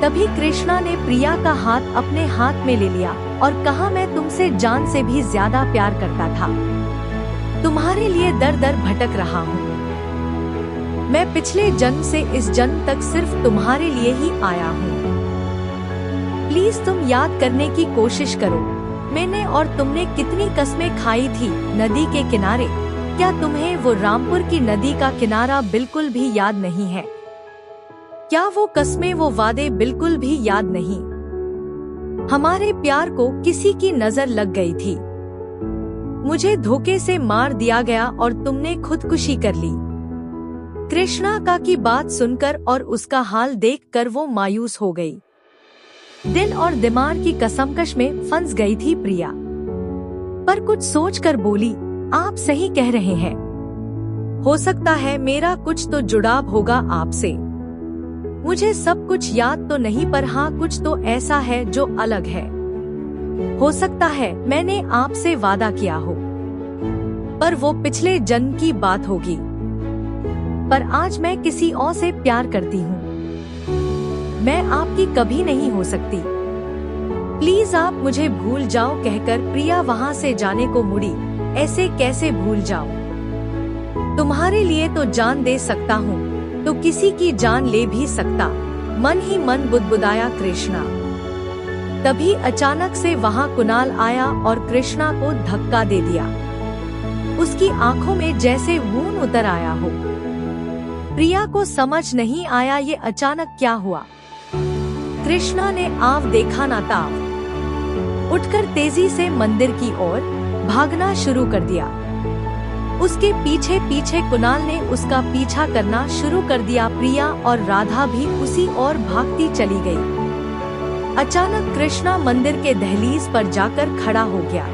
तभी कृष्णा ने प्रिया का हाथ अपने हाथ में ले लिया और कहा, मैं तुमसे जान से भी ज्यादा प्यार करता था। तुम्हारे लिए दर दर भटक रहा हूँ। मैं पिछले जन्म से इस जन्म तक सिर्फ तुम्हारे लिए ही आया हूँ। प्लीज तुम याद करने की कोशिश करो, मैंने और तुमने कितनी कस्में खाई थी नदी के किनारे। क्या तुम्हें वो रामपुर की नदी का किनारा बिल्कुल भी याद नहीं है? क्या वो कस्में, वो वादे बिल्कुल भी याद नहीं? हमारे प्यार को किसी की नजर लग गई थी। मुझे धोखे से मार दिया गया और तुमने खुदकुशी कर ली। कृष्णा का की बात सुनकर और उसका हाल देखकर वो मायूस हो गई। दिल और दिमाग की कसमकश में फंस गई थी प्रिया। पर कुछ सोचकर बोली, आप सही कह रहे हैं। हो सकता है मेरा कुछ तो जुड़ाव होगा आपसे। मुझे सब कुछ याद तो नहीं, पर हाँ कुछ तो ऐसा है जो अलग है। हो सकता है मैंने आपसे वादा किया हो, पर वो पिछले जन्म की बात होगी। पर आज मैं किसी और से प्यार करती हूँ। मैं आपकी कभी नहीं हो सकती। प्लीज आप मुझे भूल जाओ, कहकर प्रिया वहाँ से जाने को मुड़ी। ऐसे कैसे भूल जाओ? तुम्हारे लिए तो जान दे सकता हूँ, तो किसी की जान ले भी सकता, मन ही मन बुदबुदाया कृष्णा। तभी अचानक से वहाँ कुणाल आया और कृष्णा को धक्का दे दिया। उसकी आंखों में जैसे खून उतर आया हो। प्रिया को समझ नहीं आया ये अचानक क्या हुआ। कृष्णा ने आव देखा ना ताव, उठकर तेजी से मंदिर की ओर भागना शुरू कर दिया। उसके पीछे पीछे कुणाल ने उसका पीछा करना शुरू कर दिया। प्रिया और राधा भी उसी ओर भागती चली गई। अचानक कृष्णा मंदिर के दहलीज पर जाकर खड़ा हो गया।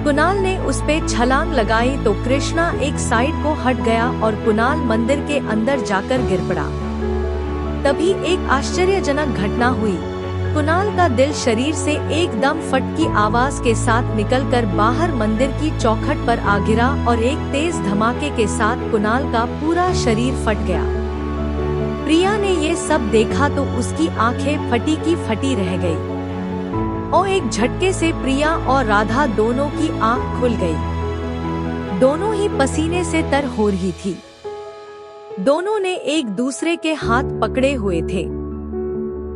कुणाल ने उस पे छलांग लगाई तो कृष्णा एक साइड को हट गया और कुणाल मंदिर के अंदर जाकर गिर पड़ा। तभी एक आश्चर्यजनक घटना हुई। कुणाल का दिल शरीर से एकदम फट की आवाज के साथ निकलकर बाहर मंदिर की चौखट पर आ गिरा और एक तेज धमाके के साथ कुणाल का पूरा शरीर फट गया। प्रिया ने ये सब देखा तो उसकी आंखें फटी की फटी रह गई और एक झटके से प्रिया और राधा दोनों की आंख खुल गई। दोनों ही पसीने से तर हो रही थी। दोनों ने एक दूसरे के हाथ पकड़े हुए थे।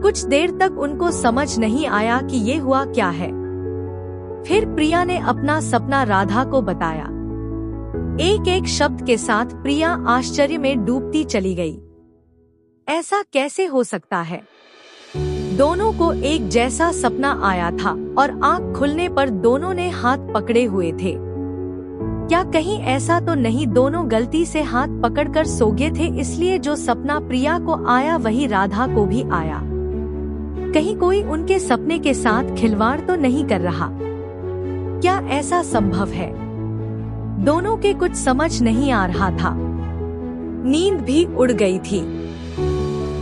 कुछ देर तक उनको समझ नहीं आया कि ये हुआ क्या है। फिर प्रिया ने अपना सपना राधा को बताया। एक एक शब्द के साथ प्रिया आश्चर्य में डूबती चली गई। ऐसा कैसे हो सकता है? दोनों को एक जैसा सपना आया था और आंख खुलने पर दोनों ने हाथ पकड़े हुए थे। क्या कहीं ऐसा तो नहीं दोनों गलती से हाथ पकड़कर सो गए थे, इसलिए जो सपना प्रिया को आया वही राधा को भी आया? कहीं कोई उनके सपने के साथ खिलवाड़ तो नहीं कर रहा? क्या ऐसा संभव है? दोनों के कुछ समझ नहीं आ रहा था। नींद भी उड़ गई थी।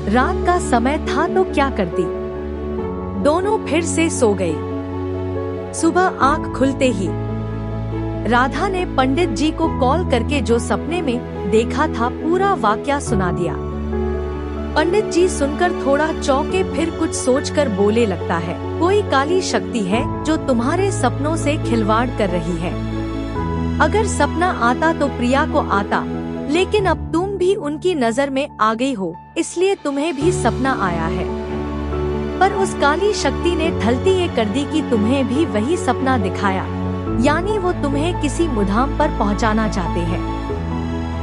रात का समय था तो क्या करती? दोनों फिर से सो गई। सुबह आंख खुलते ही राधा ने पंडित जी को कॉल करके जो सपने में देखा था पूरा वाकया सुना दिया। पंडित जी सुनकर थोड़ा चौंके, फिर कुछ सोचकर बोले, लगता है कोई काली शक्ति है जो तुम्हारे सपनों से खिलवाड़ कर रही है। अगर सपना आता तो प्रिया को आता, लेकिन अब तुम भी उनकी नजर में आ गई हो, इसलिए तुम्हें भी सपना आया है। पर उस काली शक्ति ने थलती ये कर दी कि तुम्हें भी वही सपना दिखाया, यानी वो तुम्हें किसी मुद्दाम पर पहुंचाना चाहते हैं।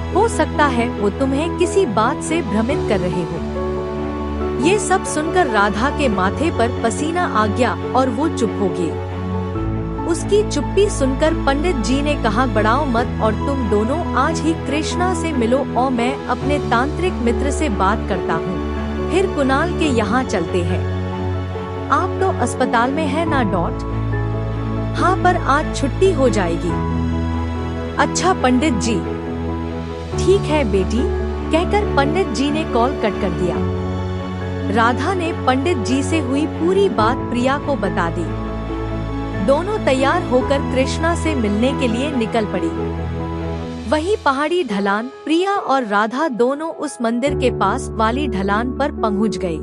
हो सकता है वो तुम्हें किसी बात से भ्रमित कर रहे हो। ये सब सुनकर राधा के माथे पर पसीना आ गया और वो चुप हो गई। उसकी चुप्पी सुनकर पंडित जी ने कहा, बढ़ाओ मत और तुम दोनों आज ही कृष्णा से मिलो और मैं अपने तांत्रिक मित्र से बात करता हूँ, फिर कुणाल के यहाँ चलते हैं। आप तो अस्पताल में है ना डॉट? हाँ, पर आज छुट्टी हो जाएगी। अच्छा पंडित जी, ठीक है बेटी, कहकर पंडित जी ने कॉल कट कर दिया। राधा ने पंडित जी से हुई पूरी बात प्रिया को बता दी। दोनों तैयार होकर कृष्णा से मिलने के लिए निकल पड़ी। वही पहाड़ी ढलान, प्रिया और राधा दोनों उस मंदिर के पास वाली ढलान पर पहुंच गई।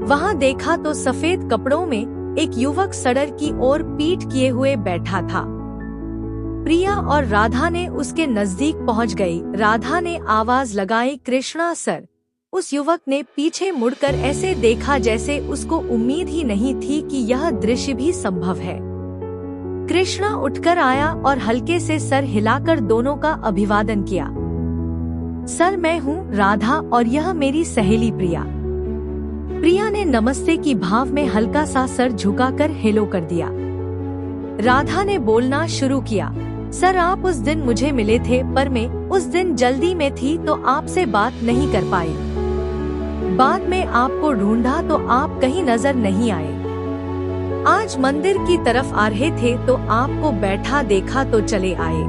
वहां देखा तो सफेद कपड़ों में एक युवक सड़क की ओर पीठ किए हुए बैठा था। प्रिया और राधा ने उसके नजदीक पहुंच गई। राधा ने आवाज लगाई, कृष्णा सर। उस युवक ने पीछे मुड़कर ऐसे देखा जैसे उसको उम्मीद ही नहीं थी कि यह दृश्य भी संभव है। कृष्णा उठकर आया और हल्के से सर हिलाकर दोनों का अभिवादन किया। सर, मैं हूँ राधा और यह मेरी सहेली प्रिया। प्रिया ने नमस्ते की भाव में हल्का सा सर झुकाकर हेलो कर दिया। राधा ने बोलना शुरू किया, सर आप उस दिन मुझे मिले थे, पर मैं उस दिन जल्दी में थी तो आपसे बात नहीं कर पाई। बाद में आपको ढूंढा तो आप कहीं नजर नहीं आए। आज मंदिर की तरफ आ रहे थे तो आपको बैठा देखा तो चले आए।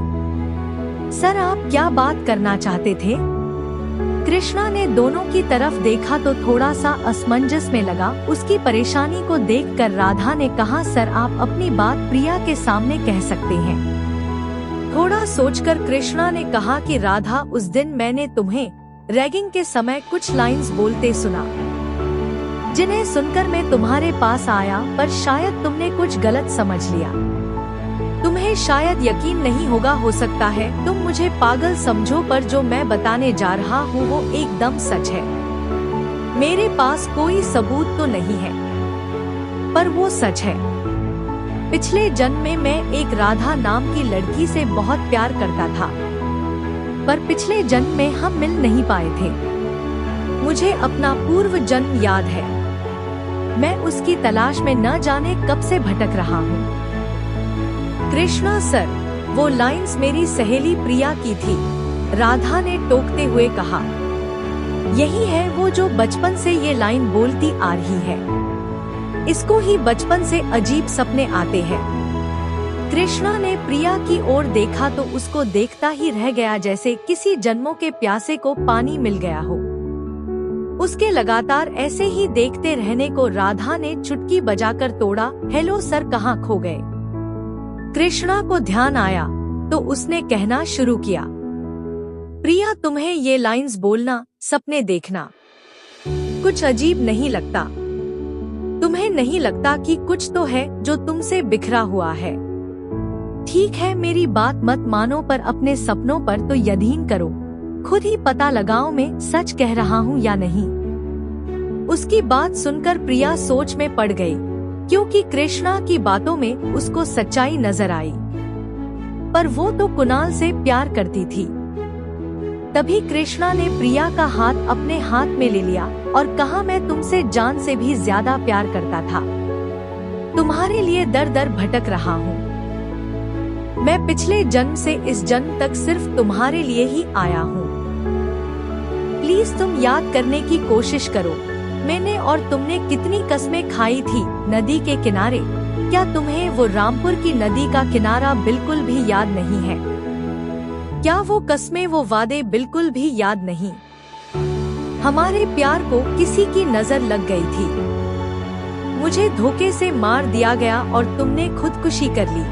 सर आप क्या बात करना चाहते थे? कृष्णा ने दोनों की तरफ देखा तो थोड़ा सा असमंजस में लगा। उसकी परेशानी को देखकर राधा ने कहा, सर आप अपनी बात प्रिया के सामने कह सकते हैं। थोड़ा सोचकर कृष्णा ने कहा कि राधा, उस दिन मैंने तुम्हें रैगिंग के समय कुछ लाइंस बोलते सुना, जिन्हें सुनकर मैं तुम्हारे पास आया, पर शायद तुमने कुछ गलत समझ लिया। तुम्हें शायद यकीन नहीं होगा, हो सकता है तुम मुझे पागल समझो, पर जो मैं बताने जा रहा हूँ वो एकदम सच है। मेरे पास कोई सबूत तो नहीं है, पर वो सच है। पिछले जन्म में मैं एक राधा नाम की लड़की से बहुत प्यार करता था, पर पिछले जन्म में हम मिल नहीं पाए थे। मुझे अपना पूर्व जन्म याद है। मैं उसकी तलाश में न जाने कब से भटक रहा हूँ। कृष्णा सर, वो लाइंस मेरी सहेली प्रिया की थी, राधा ने टोकते हुए कहा। यही है वो जो बचपन से ये लाइन बोलती आ रही है। इसको ही बचपन से अजीब सपने आते हैं। कृष्णा ने प्रिया की ओर देखा तो उसको देखता ही रह गया, जैसे किसी जन्मों के प्यासे को पानी मिल गया हो। उसके लगातार ऐसे ही देखते रहने को राधा ने चुटकी बजाकर तोड़ा। हेलो सर, कहाँ खो गए? कृष्णा को ध्यान आया तो उसने कहना शुरू किया, प्रिया तुम्हें ये लाइंस बोलना, सपने देखना कुछ अजीब नहीं लगता? तुम्हें नहीं लगता कि कुछ तो है जो तुमसे बिखरा हुआ है? ठीक है, मेरी बात मत मानो, पर अपने सपनों पर तो यकीन करो। खुद ही पता लगाओ मैं सच कह रहा हूँ या नहीं। उसकी बात सुनकर प्रिया सोच में पड़ गई, क्योंकि कृष्णा की बातों में उसको सच्चाई नजर आई। पर वो तो कुणाल से प्यार करती थी। तभी कृष्णा ने प्रिया का हाथ अपने हाथ में ले लिया और कहा, मैं तुमसे जान से भी ज्यादा प्यार करता था। तुम्हारे लिए दर दर भटक रहा हूँ। मैं पिछले जन्म से इस जन्म तक सिर्फ तुम्हारे लिए ही आया हूँ। प्लीज तुम याद करने की कोशिश करो, मैंने और तुमने कितनी कस्में खाई थी नदी के किनारे। क्या तुम्हें वो रामपुर की नदी का किनारा बिल्कुल भी याद नहीं है? क्या वो कस्में, वो वादे बिल्कुल भी याद नहीं? हमारे प्यार को किसी की नजर लग गई थी। मुझे धोखे से मार दिया गया और तुमने खुदकुशी कर ली।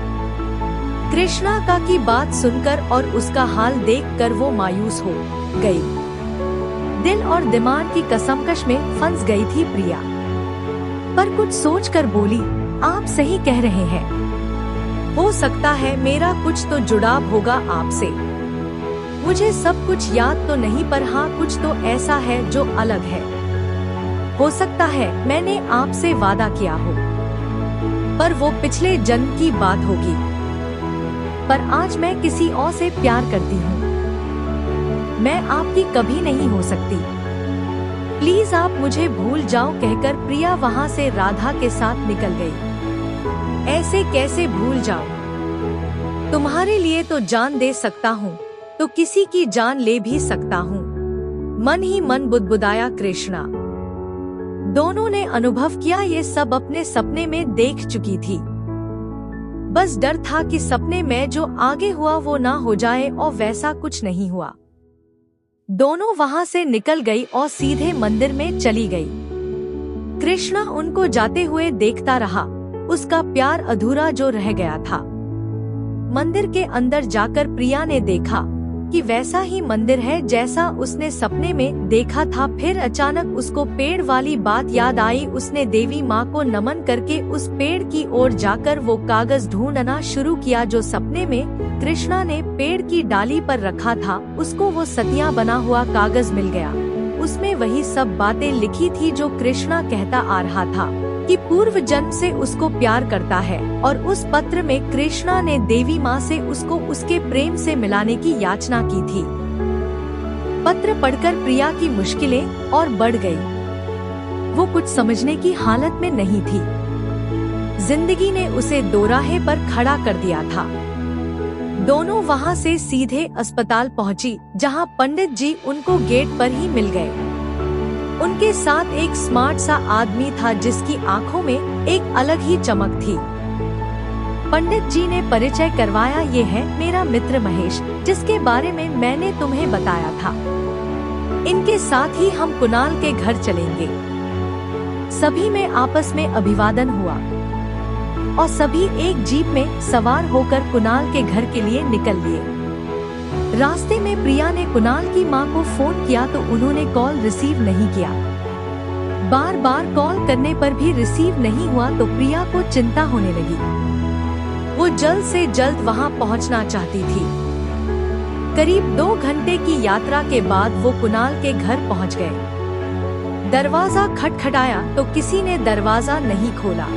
कृष्णा का की बात सुनकर और उसका हाल देखकर वो मायूस हो गई। दिल और दिमाग की कसमकश में फंस गई थी प्रिया, पर कुछ सोचकर बोली, आप सही कह रहे हैं। हो सकता है मेरा कुछ तो जुड़ाव होगा आपसे। मुझे सब कुछ याद तो नहीं, पर हाँ कुछ तो ऐसा है जो अलग है। हो सकता है मैंने आपसे वादा किया हो, पर वो पिछले जन्म की बात होगी। पर आज मैं किसी और से प्यार करती हूँ। मैं आपकी कभी नहीं हो सकती। प्लीज आप मुझे भूल जाओ, कहकर प्रिया वहाँ से राधा के साथ निकल गई। ऐसे कैसे भूल जाओ? तुम्हारे लिए तो जान दे सकता हूँ, तो किसी की जान ले भी सकता हूँ, मन ही मन बुदबुदाया कृष्णा। दोनों ने अनुभव किया ये सब अपने सपने में देख चुकी थी। बस डर था कि सपने में जो आगे हुआ वो ना हो जाए, और वैसा कुछ नहीं हुआ। दोनों वहां से निकल गई और सीधे मंदिर में चली गई। कृष्णा उनको जाते हुए देखता रहा, उसका प्यार अधूरा जो रह गया था। मंदिर के अंदर जाकर प्रिया ने देखा कि वैसा ही मंदिर है जैसा उसने सपने में देखा था। फिर अचानक उसको पेड़ वाली बात याद आई। उसने देवी माँ को नमन करके उस पेड़ की ओर जाकर वो कागज ढूंढना शुरू किया जो सपने में कृष्णा ने पेड़ की डाली पर रखा था। उसको वो सतिया बना हुआ कागज मिल गया। उसमें वही सब बातें लिखी थी जो कृष्णा कहता आ रहा था कि पूर्व जन्म से उसको प्यार करता है, और उस पत्र में कृष्णा ने देवी माँ से उसको उसके प्रेम से मिलाने की याचना की थी। पत्र पढ़कर प्रिया की मुश्किलें और बढ़ गई। वो कुछ समझने की हालत में नहीं थी। जिंदगी ने उसे दोराहे पर खड़ा कर दिया था। दोनों वहाँ से सीधे अस्पताल पहुँची, जहाँ पंडित जी उनको गेट पर ही मिल गए। उनके साथ एक स्मार्ट सा आदमी था जिसकी आंखों में एक अलग ही चमक थी। पंडित जी ने परिचय करवाया, ये है मेरा मित्र महेश, जिसके बारे में मैंने तुम्हें बताया था। इनके साथ ही हम कुणाल के घर चलेंगे। सभी में आपस में अभिवादन हुआ और सभी एक जीप में सवार होकर कुणाल के घर के लिए निकल लिए। रास्ते में प्रिया ने कुणाल की मां को फोन किया तो उन्होंने कॉल रिसीव नहीं किया। बार बार कॉल करने पर भी रिसीव नहीं हुआ तो प्रिया को चिंता होने लगी। वो जल्द से जल्द वहां पहुंचना चाहती थी। करीब 2 घंटे की यात्रा के बाद वो कुणाल के घर पहुंच गए। दरवाजा खटखटाया तो किसी ने दरवाजा नहीं खोला।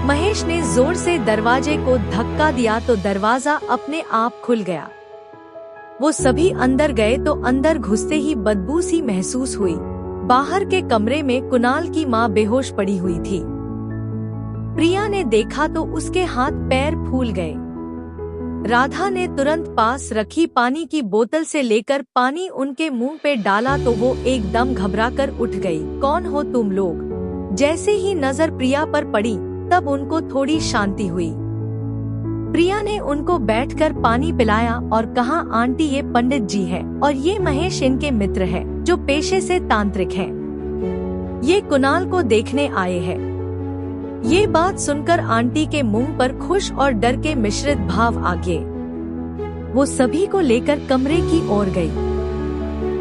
महेश ने जोर से दरवाजे को धक्का दिया तो दरवाजा अपने आप खुल गया। वो सभी अंदर गए तो अंदर घुसते ही बदबू सी महसूस हुई। बाहर के कमरे में कुणाल की मां बेहोश पड़ी हुई थी। प्रिया ने देखा तो उसके हाथ पैर फूल गए। राधा ने तुरंत पास रखी पानी की बोतल से लेकर पानी उनके मुंह पे डाला तो वो एकदम घबराकर उठ गई। कौन हो तुम लोग? जैसे ही नजर प्रिया पर पड़ी तब उनको थोड़ी शांति हुई। प्रिया ने उनको बैठकर पानी पिलाया और कहा, आंटी ये पंडित जी है और ये महेश इनके मित्र है जो पेशे से तांत्रिक है। ये कुणाल को देखने आए हैं। ये बात सुनकर आंटी के मुंह पर खुश और डर के मिश्रित भाव आ गए। वो सभी को लेकर कमरे की ओर गई।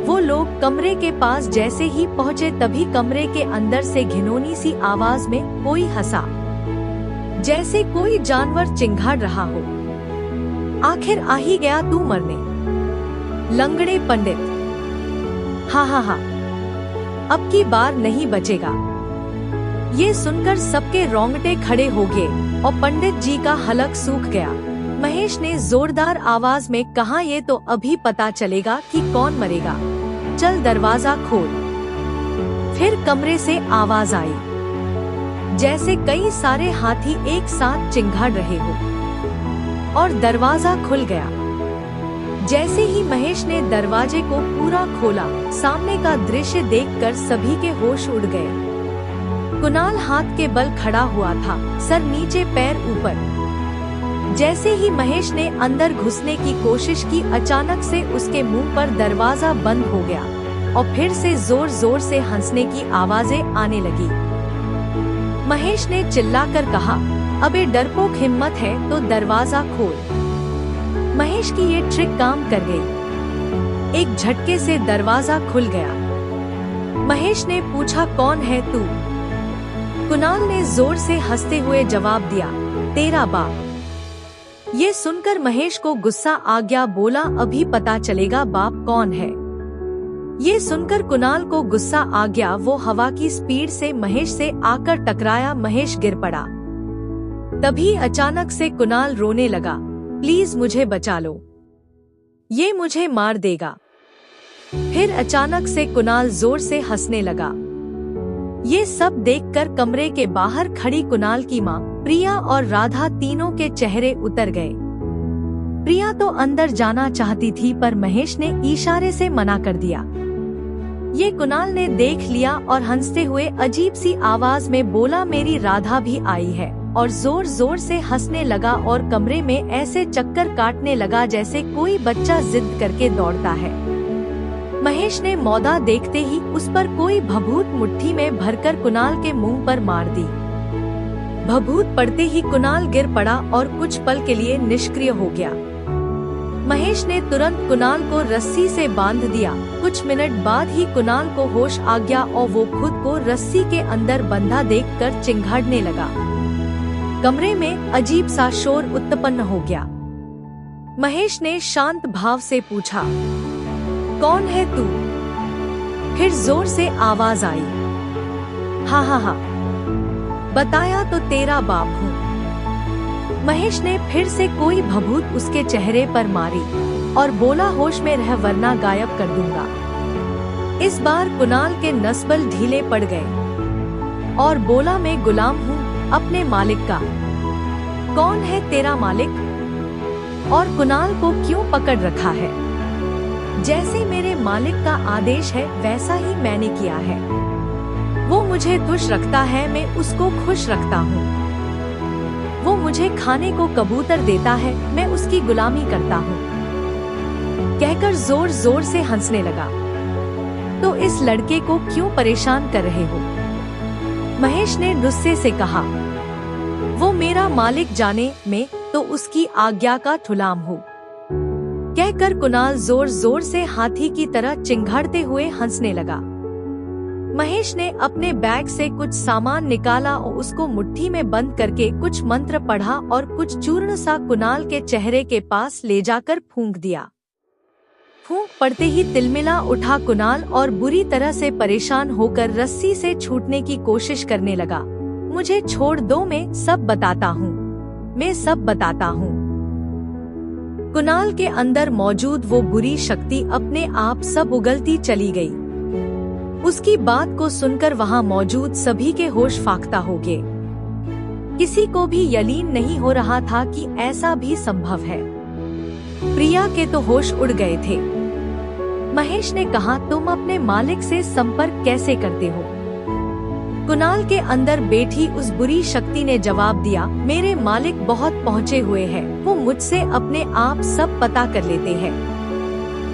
वो लोग कमरे के पास जैसे ही पहुँचे तभी कमरे के अंदर से घिनौनी सी आवाज में कोई हंसा, जैसे कोई जानवर चिंघाड़ रहा हो। आखिर आ ही गया तू मरने, लंगड़े पंडित। हा हा हा, अब की बार नहीं बचेगा। ये सुनकर सबके रोंगटे खड़े हो गए और पंडित जी का हलक सूख गया। महेश ने जोरदार आवाज में कहा, ये तो अभी पता चलेगा कि कौन मरेगा। चल दरवाजा खोल। फिर कमरे से आवाज आई जैसे कई सारे हाथी एक साथ चिंघाड़ रहे हो और दरवाजा खुल गया। जैसे ही महेश ने दरवाजे को पूरा खोला, सामने का दृश्य देखकर सभी के होश उड़ गए। कुणाल हाथ के बल खड़ा हुआ था, सर नीचे पैर ऊपर। जैसे ही महेश ने अंदर घुसने की कोशिश की, अचानक से उसके मुंह पर दरवाजा बंद हो गया और फिर से जोर जोर से हंसने की आवाजें आने लगी। महेश ने चिल्लाकर कहा, अबे डरपोक, हिम्मत है तो दरवाजा खोल। महेश की ये ट्रिक काम कर गई। एक झटके से दरवाजा खुल गया। महेश ने पूछा, कौन है तू? कुणाल ने जोर से हंसते हुए जवाब दिया, तेरा बाप। ये सुनकर महेश को गुस्सा आ गया, बोला, अभी पता चलेगा बाप कौन है। ये सुनकर कुणाल को गुस्सा आ गया। वो हवा की स्पीड से महेश से आकर टकराया। महेश गिर पड़ा। तभी अचानक से कुणाल रोने लगा, प्लीज मुझे बचा लो, ये मुझे मार देगा। फिर अचानक से कुणाल जोर से हंसने लगा। ये सब देखकर कमरे के बाहर खड़ी कुणाल की मां, प्रिया और राधा तीनों के चेहरे उतर गए। प्रिया तो अंदर जाना चाहती थी पर महेश ने इशारे से मना कर दिया। ये कुणाल ने देख लिया और हंसते हुए अजीब सी आवाज में बोला, मेरी राधा भी आई है, और जोर जोर से हंसने लगा और कमरे में ऐसे चक्कर काटने लगा जैसे कोई बच्चा जिद करके दौड़ता है। महेश ने मौका देखते ही उस पर कोई भभूत मुट्ठी में भरकर कुणाल के मुंह पर मार दी। भभूत पड़ते ही कुणाल गिर पड़ा और कुछ पल के लिए निष्क्रिय हो गया। महेश ने तुरंत कुणाल को रस्सी से बांध दिया। कुछ मिनट बाद ही कुणाल को होश आ गया और वो खुद को रस्सी के अंदर बंधा देखकर चिंघाड़ने लगा। कमरे में अजीब सा शोर उत्पन्न हो गया। महेश ने शांत भाव से पूछा, कौन है तू? फिर जोर से आवाज आई, हा हा हा, बताया तो तेरा बाप हूँ। महेश ने फिर से कोई भभूत उसके चेहरे पर मारी और बोला, होश में रह वरना गायब कर दूंगा। इस बार कुणाल के नसबल ढीले पड़ गए और बोला, मैं गुलाम हूँ अपने मालिक का। कौन है तेरा मालिक और कुणाल को क्यों पकड़ रखा है? जैसे मेरे मालिक का आदेश है वैसा ही मैंने किया है। वो मुझे खुश रखता है, मैं उसको खुश रखता हूँ। वो मुझे खाने को कबूतर देता है, मैं उसकी गुलामी करता हूँ। कहकर जोर जोर से हंसने लगा। तो इस लड़के को क्यों परेशान कर रहे हो? महेश ने गुस्से से कहा। वो मेरा मालिक जाने, मैं तो उसकी आज्ञा का गुलाम हूँ। कहकर कुणाल जोर जोर से हाथी की तरह चिंघाड़ते हुए हंसने लगा। महेश ने अपने बैग से कुछ सामान निकाला और उसको मुट्ठी में बंद करके कुछ मंत्र पढ़ा और कुछ चूर्ण सा कुणाल के चेहरे के पास ले जाकर फूंक दिया। फूंक पड़ते ही तिलमिला उठा कुणाल और बुरी तरह से परेशान होकर रस्सी से छूटने की कोशिश करने लगा। मुझे छोड़ दो, मैं सब बताता हूँ, मैं सब बताता हूँ। कुणाल के अंदर मौजूद वो बुरी शक्ति अपने आप सब उगलती चली गई। उसकी बात को सुनकर वहाँ मौजूद सभी के होश फाख्ता हो गए। किसी को भी यकीन नहीं हो रहा था कि ऐसा भी संभव है। प्रिया के तो होश उड़ गए थे। महेश ने कहा, तुम अपने मालिक से संपर्क कैसे करते हो? कुणाल के अंदर बैठी उस बुरी शक्ति ने जवाब दिया, मेरे मालिक बहुत पहुँचे हुए हैं, वो मुझसे अपने आप सब पता कर लेते हैं।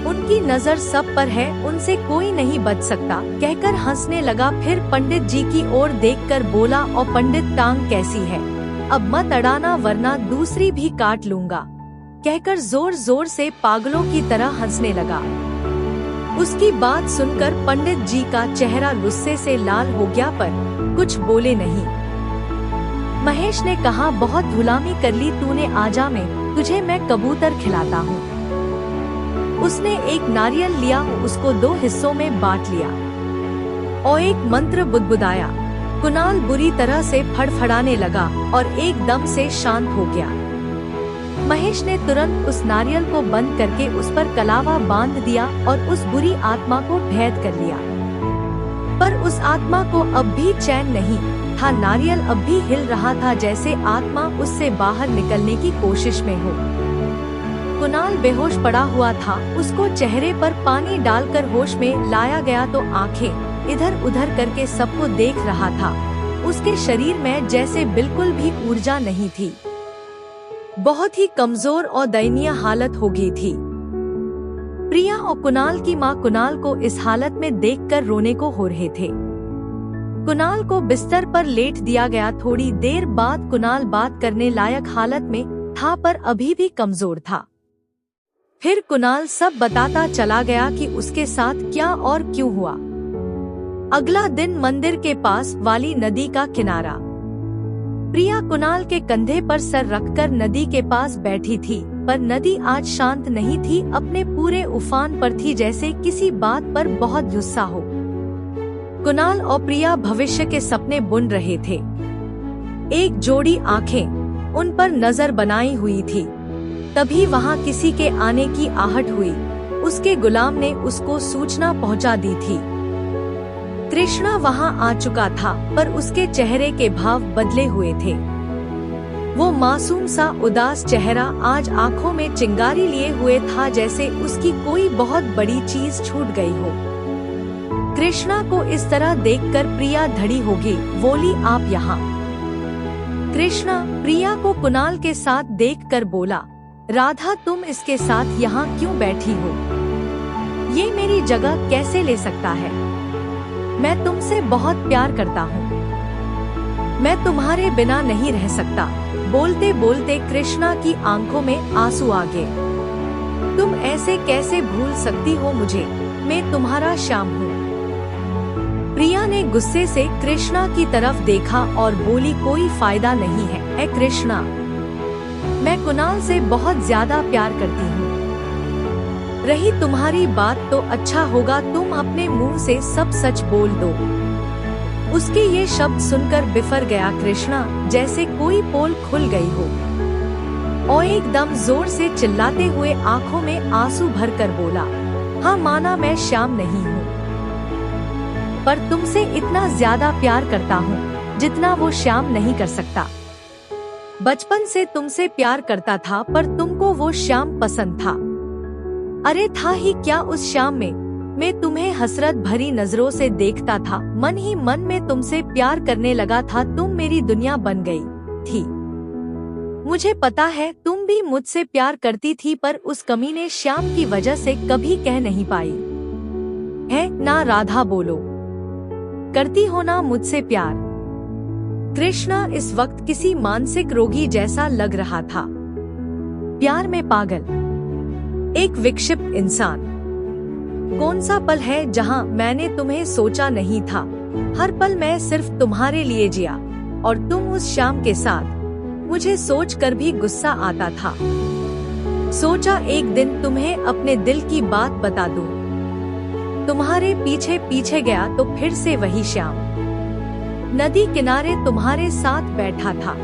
उनकी नजर सब पर है, उनसे कोई नहीं बच सकता। कहकर हंसने लगा। फिर पंडित जी की ओर देखकर बोला, और पंडित टांग कैसी है? अब मत अड़ाना वरना दूसरी भी काट लूंगा। कहकर जोर जोर से पागलों की तरह हंसने लगा। उसकी बात सुनकर पंडित जी का चेहरा गुस्से से लाल हो गया, पर कुछ बोले नहीं। महेश ने कहा, बहुत गुलामी कर ली तूने, आजा में तुझे मैं कबूतर खिलाता हूँ। उसने एक नारियल लिया, उसको 2 हिस्सों में बांट लिया और एक मंत्र बुदबुदाया। कुणाल बुरी तरह से फड़फड़ाने लगा और एकदम से शांत हो गया। महेश ने तुरंत उस नारियल को बंद करके उस पर कलावा बांध दिया और उस बुरी आत्मा को भेद कर लिया। पर उस आत्मा को अब भी चैन नहीं था। नारियल अब भी हिल रहा था, जैसे आत्मा उससे बाहर निकलने की कोशिश में हो। कुणाल बेहोश पड़ा हुआ था। उसको चेहरे पर पानी डालकर होश में लाया गया तो आंखें इधर उधर करके सबको देख रहा था। उसके शरीर में जैसे बिल्कुल भी ऊर्जा नहीं थी। बहुत ही कमजोर और दयनीय हालत हो गई थी। प्रिया और कुणाल की मां कुणाल को इस हालत में देखकर रोने को हो रहे थे। कुणाल को बिस्तर पर लेट दिया गया। थोड़ी देर बाद कुणाल बात करने लायक हालत में था, पर अभी भी कमजोर था। फिर कुणाल सब बताता चला गया कि उसके साथ क्या और क्यों हुआ। अगला दिन मंदिर के पास वाली नदी का किनारा। प्रिया कुणाल के कंधे पर सर रखकर नदी के पास बैठी थी, पर नदी आज शांत नहीं थी, अपने पूरे उफान पर थी, जैसे किसी बात पर बहुत गुस्सा हो। कुणाल और प्रिया भविष्य के सपने बुन रहे थे। एक जोड़ी आंखें उन पर नजर बनाई हुई थी। तभी वहाँ किसी के आने की आहट हुई। उसके गुलाम ने उसको सूचना पहुँचा दी थी। कृष्णा वहाँ आ चुका था, पर उसके चेहरे के भाव बदले हुए थे। वो मासूम सा उदास चेहरा आज आँखों में चिंगारी लिए हुए था, जैसे उसकी कोई बहुत बड़ी चीज छूट गई हो। कृष्णा को इस तरह देखकर प्रिया धड़ी हो गई। बोली, आप यहाँ? कृष्णा प्रिया को कुणाल के साथ देखकर बोला, राधा तुम इसके साथ यहाँ क्यों बैठी हो? ये मेरी जगह कैसे ले सकता है? मैं तुमसे बहुत प्यार करता हूँ, मैं तुम्हारे बिना नहीं रह सकता। बोलते बोलते कृष्णा की आंखों में आंसू आ गए। तुम ऐसे कैसे भूल सकती हो मुझे? मैं तुम्हारा श्याम हूँ। प्रिया ने गुस्से से कृष्णा की तरफ देखा और बोली, कोई फायदा नहीं है। ऐ कृष्णा, मैं कुणाल से बहुत ज्यादा प्यार करती हूँ। रही तुम्हारी बात तो अच्छा होगा तुम अपने मुंह से सब सच बोल दो। उसके ये शब्द सुनकर बिफर गया कृष्णा, जैसे कोई पोल खुल गई हो, और एकदम जोर से चिल्लाते हुए आंखों में आंसू भरकर बोला, हाँ माना मैं श्याम नहीं हूँ, पर तुमसे इतना ज्यादा प्यार करता हूँ जितना वो श्याम नहीं कर सकता। बचपन से तुमसे प्यार करता था, पर तुमको वो श्याम पसंद था। अरे था ही क्या उस शाम में मैं तुम्हें हसरत भरी नजरों से देखता था, मन ही मन में तुमसे प्यार करने लगा था, तुम मेरी दुनिया बन गई थी। मुझे पता है तुम भी मुझसे प्यार करती थी, पर उस कमीने श्याम की वजह से कभी कह नहीं पाई है ना। राधा बोलो, करती हो ना मुझसे प्यार? कृष्णा इस वक्त किसी मानसिक रोगी जैसा लग रहा था, प्यार में पागल, एक विक्षिप्त इंसान। कौन सा पल है जहां मैंने तुम्हें सोचा नहीं था? हर पल मैं सिर्फ तुम्हारे लिए जिया, और तुम उस शाम के साथ। मुझे सोचकर भी गुस्सा आता था। सोचा एक दिन तुम्हें अपने दिल की बात बता दूं। तुम्हारे पीछे पीछे गया तो फिर से वही श्याम नदी किनारे तुम्हारे साथ बैठा था।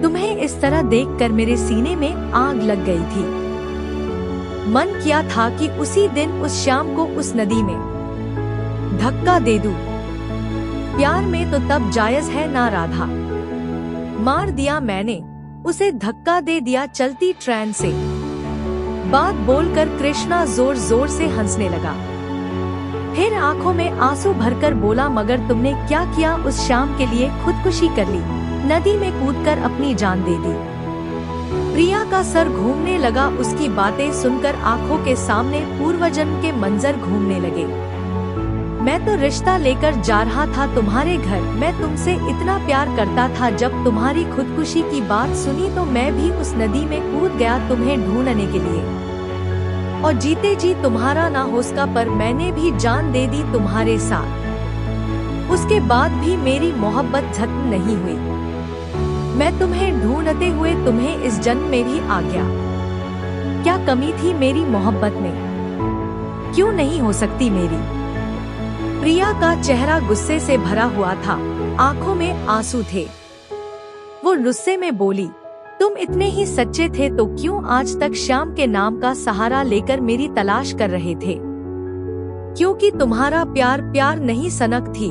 तुम्हें इस तरह देखकर मेरे सीने में आग लग गई थी। मन किया था कि उसी दिन उस शाम को उस नदी में धक्का दे दूं। प्यार में तो तब जायज है ना राधा। मार दिया मैंने उसे, धक्का दे दिया चलती ट्रेन से। बात बोलकर कृष्णा जोर जोर से हंसने लगा, फिर आंखों में आंसू भरकर बोला, मगर तुमने क्या किया? उस शाम के लिए खुदकुशी कर ली, नदी में कूदकर अपनी जान दे दी। प्रिया का सर घूमने लगा। उसकी बातें सुनकर आंखों के सामने पूर्वजन्म के मंजर घूमने लगे। मैं तो रिश्ता लेकर जा रहा था तुम्हारे घर। मैं तुमसे इतना प्यार करता था, जब तुम्हारी खुदकुशी की बात सुनी तो मैं भी उस नदी में कूद गया तुम्हें ढूंढने के लिए, और जीते जी तुम्हारा ना होसका पर मैंने भी जान दे दी तुम्हारे साथ। उसके बाद भी मेरी मोहब्बत खत्म नहीं हुई। मैं तुम्हें ढूंढते हुए तुम्हें इस जन्म में भी आ गया। क्या कमी थी मेरी मोहब्बत में? क्यों नहीं हो सकती मेरी? प्रिया का चेहरा गुस्से से भरा हुआ था, आंखों में आंसू थे। वो गुस्से में बोली, तुम इतने ही सच्चे थे तो क्यों आज तक श्याम के नाम का सहारा लेकर मेरी तलाश कर रहे थे? क्योंकि तुम्हारा प्यार प्यार नहीं सनक थी,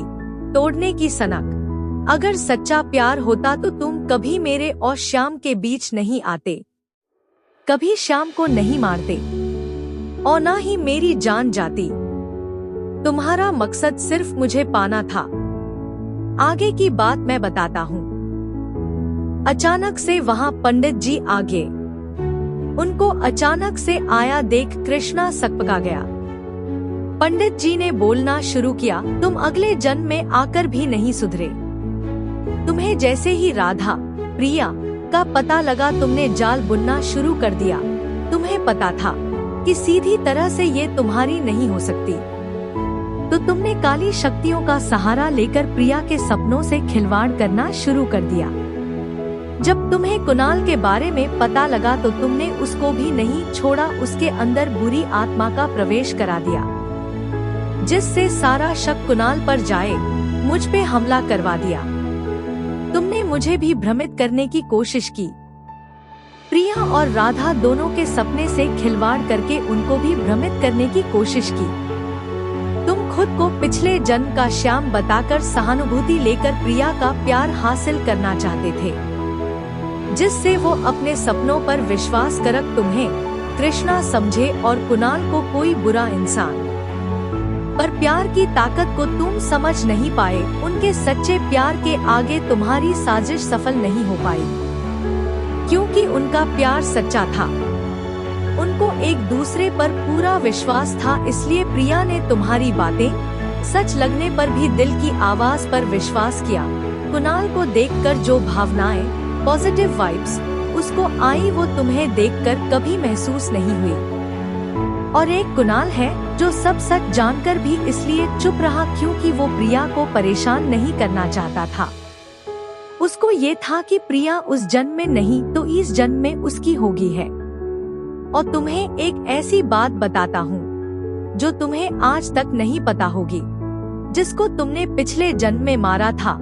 तोड़ने की सनक। अगर सच्चा प्यार होता तो तुम कभी मेरे और श्याम के बीच नहीं आते, कभी श्याम को नहीं मारते, और ना ही मेरी जान जाती। तुम्हारा मकसद सिर्फ मुझे पाना था। आगे की बात मैं बताता हूँ। अचानक से वहाँ पंडित जी आ गए। उनको अचानक से आया देख कृष्णा सकपका गया। पंडित जी ने बोलना शुरू किया, तुम अगले जन्म में आकर भी नहीं सुधरे। तुम्हें जैसे ही राधा प्रिया का पता लगा तुमने जाल बुनना शुरू कर दिया। तुम्हें पता था कि सीधी तरह से ये तुम्हारी नहीं हो सकती, तो तुमने काली शक्तियों का सहारा लेकर प्रिया के सपनों से खिलवाड़ करना शुरू कर दिया। जब तुम्हें कुणाल के बारे में पता लगा तो तुमने उसको भी नहीं छोड़ा, उसके अंदर बुरी आत्मा का प्रवेश करा दिया, जिससे सारा शक कुणाल पर जाए, मुझ पे हमला करवा दिया। तुमने मुझे भी भ्रमित करने की कोशिश की। प्रिया और राधा दोनों के सपने से खिलवाड़ करके उनको भी भ्रमित करने की कोशिश की। तुम खुद को पिछले जन्म का श्याम बताकर सहानुभूति लेकर प्रिया का प्यार हासिल करना चाहते थे, जिससे वो अपने सपनों पर विश्वास करक तुम्हें कृष्णा समझे और कुणाल को कोई बुरा इंसान। पर प्यार की ताकत को तुम समझ नहीं पाए। उनके सच्चे प्यार के आगे तुम्हारी साजिश सफल नहीं हो पाई, क्योंकि उनका प्यार सच्चा था। उनको एक दूसरे पर पूरा विश्वास था, इसलिए प्रिया ने तुम्हारी बातें सच लगने पर भी दिल की आवाज पर विश्वास किया। कुणाल को देखकर जो भावनाएं, पॉजिटिव वाइब्स उसको आई, वो तुम्हें देखकर कभी महसूस नहीं हुई। और एक कुणाल है जो सब सच जानकर भी इसलिए चुप रहा क्योंकि वो प्रिया को परेशान नहीं करना चाहता था। उसको ये था कि प्रिया उस जन्म में नहीं तो इस जन्म में उसकी होगी है। और तुम्हें एक ऐसी बात बताता हूँ जो तुम्हें आज तक नहीं पता होगी। जिसको तुमने पिछले जन्म में मारा था,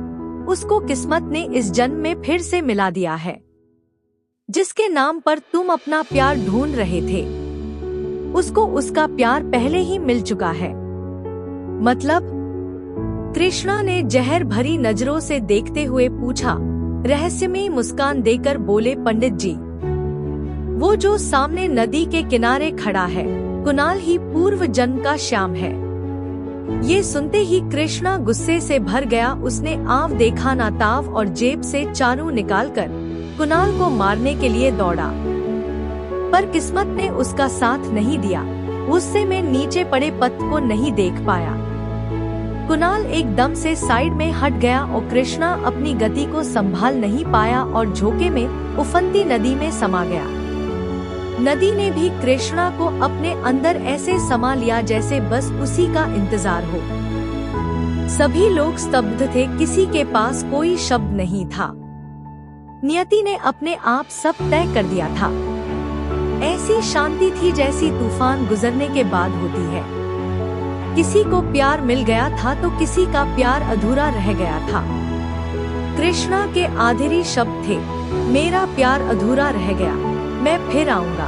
उसको किस्मत ने इस जन्म में फिर से मिला दिया है। जिसके नाम पर तुम अपना प्यार ढूंढ रहे थे, उसको उसका प्यार पहले ही मिल चुका है। मतलब? कृष्णा ने जहर भरी नजरों से देखते हुए पूछा। रहस्यमयी मुस्कान देकर बोले पंडित जी। वो जो सामने नदी के किनारे खड़ा है, कुणाल ही पूर्व जन्म का श्याम है। ये सुनते ही कृष्णा गुस्से से भर गया। उसने आव देखा ना ताव और जेब से चारू निकालकर कुणाल को मारने के लिए दौड़ा, पर किस्मत ने उसका साथ नहीं दिया। गुस्से में नीचे पड़े पथ को नहीं देख पाया। कुणाल एकदम से साइड में हट गया और कृष्णा अपनी गति को संभाल नहीं पाया और झोंके में उफनती नदी में समा गया। नदी ने भी कृष्णा को अपने अंदर ऐसे समा लिया जैसे बस उसी का इंतजार हो। सभी लोग स्तब्ध थे, किसी के पास कोई शब्द नहीं था। नियति ने अपने आप सब तय कर दिया था। ऐसी शांति थी जैसी तूफान गुजरने के बाद होती है। किसी को प्यार मिल गया था तो किसी का प्यार अधूरा रह गया था। कृष्णा के आखिरी शब्द थे, मेरा प्यार अधूरा रह गया, मैं फिर आऊंगा।